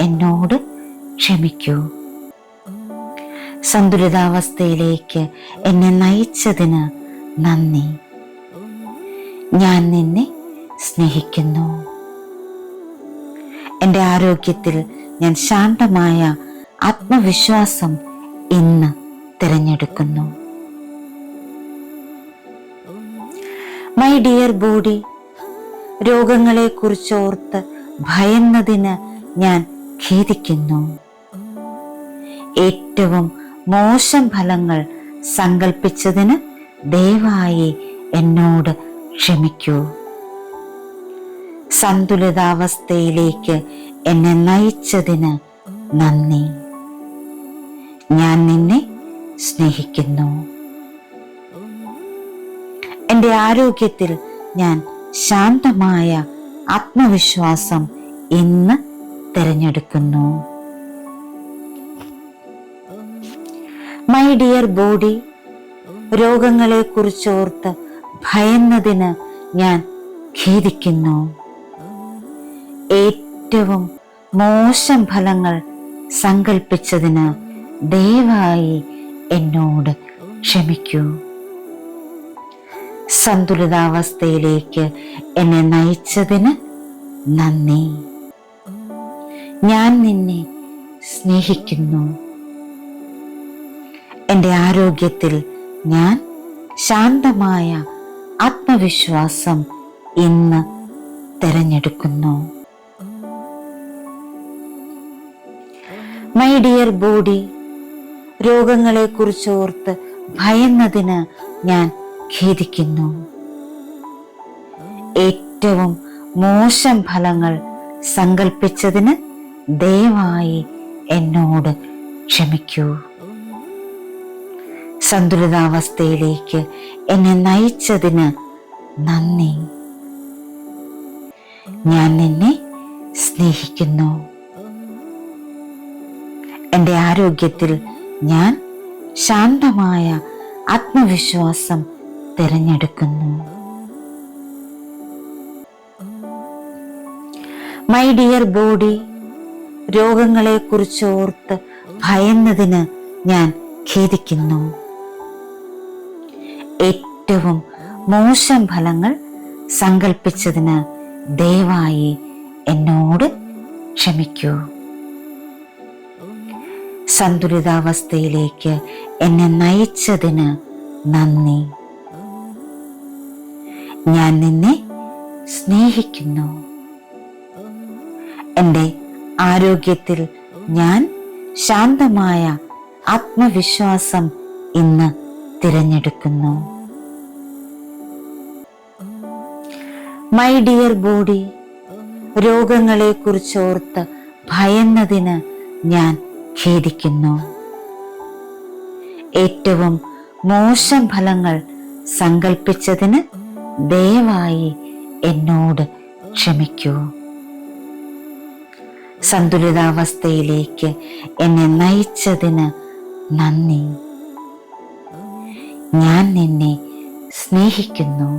എന്നോട് ക്ഷമിക്കൂ. സന്തുലിതാവസ്ഥയിലേക്ക് എന്നെ നയിച്ചതിന് നന്ദി. ഞാൻ നിന്നെ സ്നേഹിക്കുന്നു. എൻ്റെ ആരോഗ്യത്തിൽ ഞാൻ ശാന്തമായ ആത്മവിശ്വാസം ഇന്ന് തിരഞ്ഞെടുക്കുന്നു. മൈ ഡിയർ ബോഡി, രോഗങ്ങളെക്കുറിച്ചോർത്ത് ഭയന്നതിന് ഞാൻ ഖേദിക്കുന്നു. ഏറ്റവും മോശം ഫലങ്ങൾ സങ്കൽപ്പിച്ചതിന് ദയവായി എന്നോട് ക്ഷമിക്കൂ. സന്തുലിതാവസ്ഥയിലേക്ക് എന്നെ നയിച്ചതിന് നന്ദി. ഞാൻ നിന്നെ സ്നേഹിക്കുന്നു. എൻ്റെ ആരോഗ്യത്തിൽ ഞാൻ ശാന്തമായ ആത്മവിശ്വാസം ഇന്ന് തിരഞ്ഞെടുക്കുന്നു. മൈ ഡിയർ ബോഡി, രോഗങ്ങളെക്കുറിച്ചോർത്ത് ഭയന്നതിന് ഞാൻ ഖേദിക്കുന്നു. ഏറ്റവും മോശം ഫലങ്ങൾ സങ്കൽപ്പിച്ചതിന് ദയവായി എന്നോട് ക്ഷമിക്കൂ. സന്തുലിതാവസ്ഥയിലേക്ക് എന്നെ നയിച്ചതിന് നന്ദി. ഞാൻ നിന്നെ സ്നേഹിക്കുന്നു. എൻ്റെ ആരോഗ്യത്തിൽ ഞാൻ ശാന്തമായ ആത്മവിശ്വാസം ഇന്ന് തിരഞ്ഞെടുക്കുന്നു. മൈ ഡിയർ ബോഡി, രോഗങ്ങളെക്കുറിച്ചോർത്ത് ഭയന്നതിന് ഞാൻ ഖേദിക്കുന്നു. ഏറ്റവും മോശം ഫലങ്ങൾ സങ്കൽപ്പിച്ചതിന് ദയവായി എന്നോട് ക്ഷമിക്കൂ. സന്തുലിതാവസ്ഥയിലേക്ക് എന്നെ നയിച്ചതിന് നന്ദി. ഞാൻ നിന്നെ സ്നേഹിക്കുന്നു. എൻ്റെ ആരോഗ്യത്തിൽ ഞാൻ ശാന്തമായ ആത്മവിശ്വാസം തിരഞ്ഞെടുക്കുന്നു. മൈ ഡിയർ ബോഡി, രോഗങ്ങളെക്കുറിച്ച് ഓർത്ത് ഭയന്നതിന് ഞാൻ ഖേദിക്കുന്നു. ഏറ്റവും മോശം ഫലങ്ങൾ സങ്കൽപ്പിച്ചതിന് ദയവായി എന്നോട് ക്ഷമിക്കൂ. സന്തുലിതാവസ്ഥയിലേക്ക് എന്നെ നയിച്ചതിന് നന്ദി. ഞാൻ നിന്നെ സ്നേഹിക്കുന്നു. എൻ്റെ ആരോഗ്യത്തിൽ ഞാൻ ശാന്തമായ ആത്മവിശ്വാസം ഇന്ന് തിരഞ്ഞെടുക്കുന്നു. മൈ ഡിയർ ബോഡി, രോഗങ്ങളെക്കുറിച്ച് ഓർത്ത് ഭയന്നതിന് ഞാൻ ഖേദിക്കുന്നു. ഏറ്റവും മോശം ഫലങ്ങൾ സങ്കൽപ്പിച്ചതിന് ദയവായി എന്നോട് ക്ഷമിക്കൂ. സന്തുലിതാവസ്ഥയിലേക്ക് എന്നെ നയിച്ചതിന് നന്ദി. ഞാൻ നിന്നെ സ്നേഹിക്കുന്നു.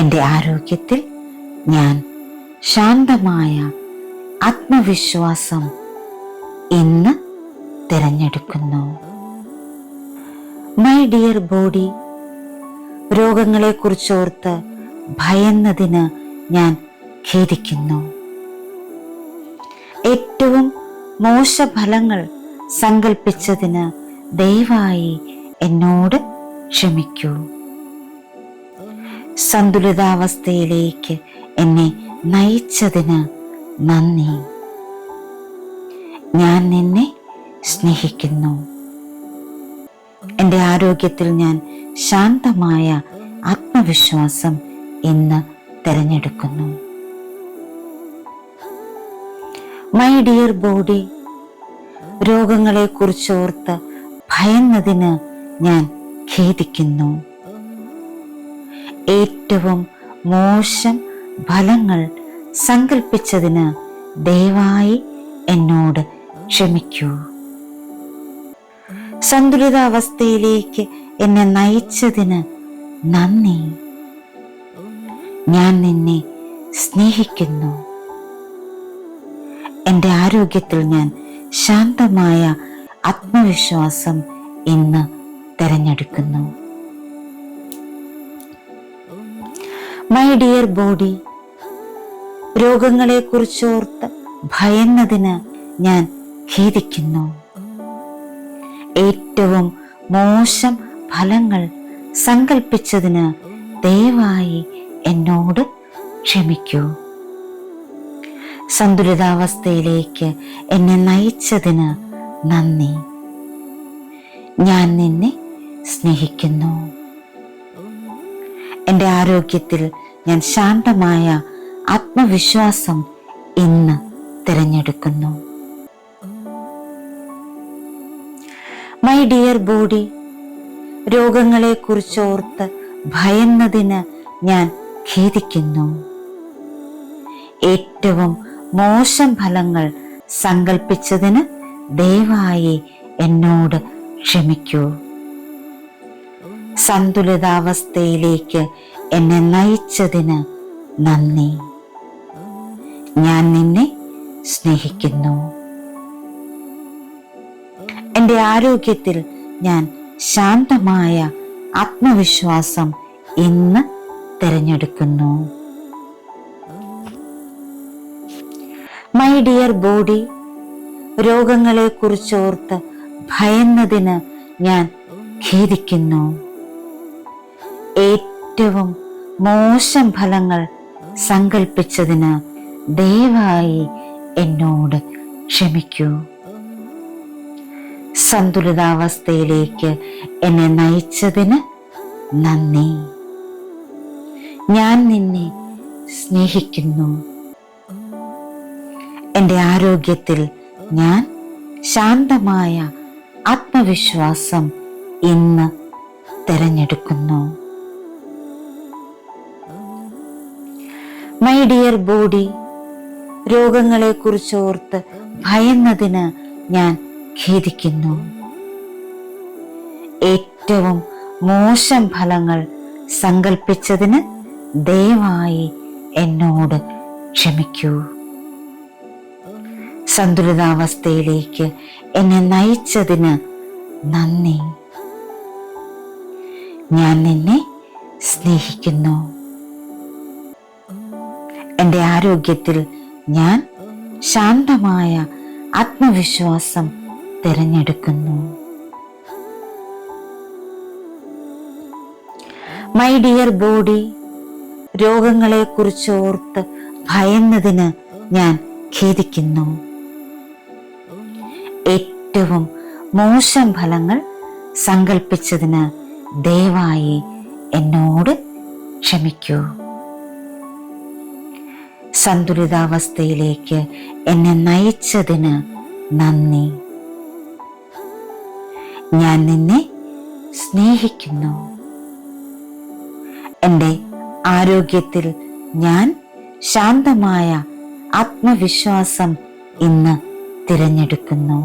എൻ്റെ ആരോഗ്യത്തിൽ ഞാൻ ശാന്തമായ ആത്മവിശ്വാസം ഇന്ന് തിരഞ്ഞെടുക്കുന്നു. മൈ ഡിയർ ബോഡി, രോഗങ്ങളെക്കുറിച്ചോർത്ത് ഭയന്നതിന് ഞാൻ ഖേദിക്കുന്നു. ഏറ്റവും മോശഫലങ്ങൾ സങ്കൽപ്പിച്ചതിന് ദയവായി എന്നോട് ക്ഷമിക്കൂ. സന്തുലിതാവസ്ഥയിലേക്ക് എന്നെ നയിച്ചതിന് നന്ദി. ഞാൻ നിന്നെ സ്നേഹിക്കുന്നു. എൻ്റെ ആരോഗ്യത്തിൽ ഞാൻ ശാന്തമായ ആത്മവിശ്വാസം ഇന്ന് തിരഞ്ഞെടുക്കുന്നു. മൈ ഡിയർ ബോഡി, രോഗങ്ങളെക്കുറിച്ചോർത്ത് ഭയന്നതിന് ഞാൻ ഖേദിക്കുന്നു. ഏറ്റവും മോശം ഫലങ്ങൾ സങ്കൽപ്പിച്ചതിന് ദയവായി എന്നോട് ക്ഷമിക്കൂ. സന്തുലിതാവസ്ഥയിലേക്ക് എന്നെ നയിച്ചതിന് നന്ദി. ഞാൻ നിന്നെ സ്നേഹിക്കുന്നു. എൻ്റെ ആരോഗ്യത്തിൽ ഞാൻ ശാന്തമായ ആത്മവിശ്വാസം ഇന്ന് തിരഞ്ഞെടുക്കുന്നു. മൈ ഡിയർ ബോഡി, രോഗങ്ങളെക്കുറിച്ചോർത്ത് ഭയന്നതിന് ഞാൻ ഖേദിക്കുന്നു. ഏറ്റവും മോശം ഫലങ്ങൾ സങ്കൽപ്പിച്ചതിന് ദയവായി എന്നോട് ക്ഷമിക്കൂ. സന്തുലിതാവസ്ഥയിലേക്ക് എന്നെ നയിച്ചതിന് നന്ദി. ഞാൻ നിന്നെ സ്നേഹിക്കുന്നു. എൻ്റെ ആരോഗ്യത്തിൽ ഞാൻ ശാന്തമായ ആത്മവിശ്വാസം ഇന്ന് തിരഞ്ഞെടുക്കുന്നു. മൈ ഡിയർ ബോഡി, രോഗങ്ങളെക്കുറിച്ചോർത്ത് ഭയന്നതിന് ഞാൻ ഖേദിക്കുന്നു. ഏറ്റവും മോശം ഫലങ്ങൾ സങ്കൽപ്പിച്ചതിന് ദയവായി എന്നോട് ക്ഷമിക്കൂ. സന്തുലിതാവസ്ഥയിലേക്ക് എന്നെ നയിച്ചതിന് നന്ദി. ഞാൻ നിന്നെ സ്നേഹിക്കുന്നു. എൻ്റെ ആരോഗ്യത്തിൽ ഞാൻ ശാന്തമായ ആത്മവിശ്വാസം ഇന്ന് തിരഞ്ഞെടുക്കുന്നു. മൈ ഡിയർ ബോഡി, രോഗങ്ങളെക്കുറിച്ചോർത്ത് ഭയന്നതിന് ഞാൻ ഖേദിക്കുന്നു. ഏറ്റവും മോശം ഫലങ്ങൾ സങ്കൽപ്പിച്ചതിന് ദയവായി എന്നോട് ക്ഷമിക്കൂ. സന്തുലിതാവസ്ഥയിലേക്ക് എന്നെ നയിച്ചതിന് നന്ദി. ഞാൻ നിന്നെ സ്നേഹിക്കുന്നു. എൻ്റെ ആരോഗ്യത്തിൽ ഞാൻ ശാന്തമായ ആത്മവിശ്വാസം ഇന്ന് തിരഞ്ഞെടുക്കുന്നു. മൈ ഡിയർ ബോഡി, രോഗങ്ങളെക്കുറിച്ചോർത്ത് ഭയന്നതിന് ഞാൻ ഖേദിക്കുന്നു. ഏറ്റവും മോശം ഫലങ്ങൾ സങ്കൽപ്പിച്ചതിന് ദയവായി എന്നോട് ക്ഷമിക്കൂ. സന്തുലിതാവസ്ഥയിലേക്ക് എന്നെ നയിച്ചതിന് നന്ദി. ഞാൻ നിന്നെ സ്നേഹിക്കുന്നു. എൻ്റെ ആരോഗ്യത്തിൽ ഞാൻ ശാന്തമായ ആത്മവിശ്വാസം തിരഞ്ഞെടുക്കുന്നു. മൈ ഡിയർ ബോഡി, രോഗങ്ങളെക്കുറിച്ചോർത്ത് ഭയന്നതിന് ഞാൻ ഖേദിക്കുന്നു. ഏറ്റവും മോശം ഫലങ്ങൾ സങ്കൽപ്പിച്ചതിന് ദയവായി എന്നോട് ക്ഷമിക്കൂ. സന്തുലിതാവസ്ഥയിലേക്ക് എന്നെ നയിച്ചതിന് നന്ദി. ഞാൻ നിന്നെ സ്നേഹിക്കുന്നു. എൻ്റെ ആരോഗ്യത്തിൽ ഞാൻ ശാന്തമായ ആത്മവിശ്വാസം ഇന്ന് തിരഞ്ഞെടുക്കുന്നു.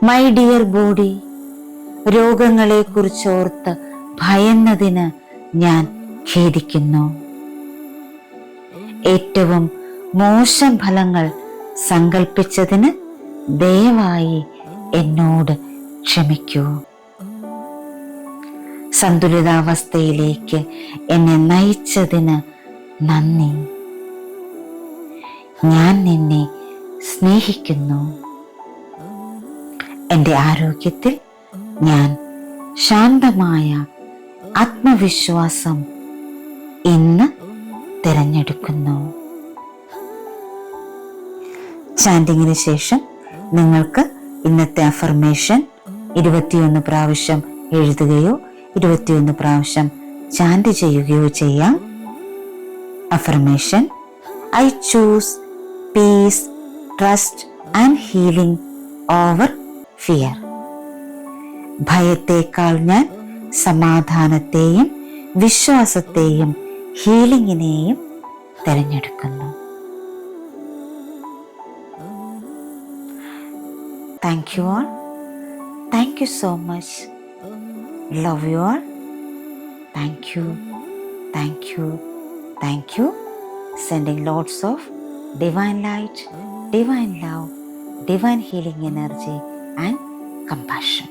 മൈ ഡിയർ ബോഡി, രോഗങ്ങളെക്കുറിച്ചോർത്ത് ഭയന്നതിന് ഞാൻ ഖേദിക്കുന്നു. ഏറ്റവും മോശം ഫലങ്ങൾ സങ്കൽപ്പിച്ചതിന് ദയവായി എന്നോട് ക്ഷമിക്കൂ. സന്തുലിതാവസ്ഥയിലേക്ക് എന്നെ നയിച്ചതിന് നന്ദി. ഞാൻ നിന്നെ സ്നേഹിക്കുന്നു. എൻ്റെ ആരോഗ്യത്തിൽ ഞാൻ ശാന്തമായ ആത്മവിശ്വാസം ഇന്ന് തിരഞ്ഞെടുക്കുന്നു. ചാൻഡിങ്ങിന് ശേഷം നിങ്ങൾക്ക് ഇന്നത്തെ അഫർമേഷൻ 21 പ്രാവശ്യം എഴുതുകയോ 21 പ്രാവശ്യം ചാൻഡ് ചെയ്യുകയോ ചെയ്യാം. Affirmation: I choose peace, trust and healing over fear. ഭയത്തേക്കാൾ ഞാൻ സമാധാനത്തെയും വിശ്വാസത്തെയും ഹീലിംഗിനെയും തിരഞ്ഞെടുക്കുന്നു. Thank you all. Thank you so much. Love you all. Thank you. Thank you. Thank you. Sending lots of divine light, divine love, divine healing energy and compassion.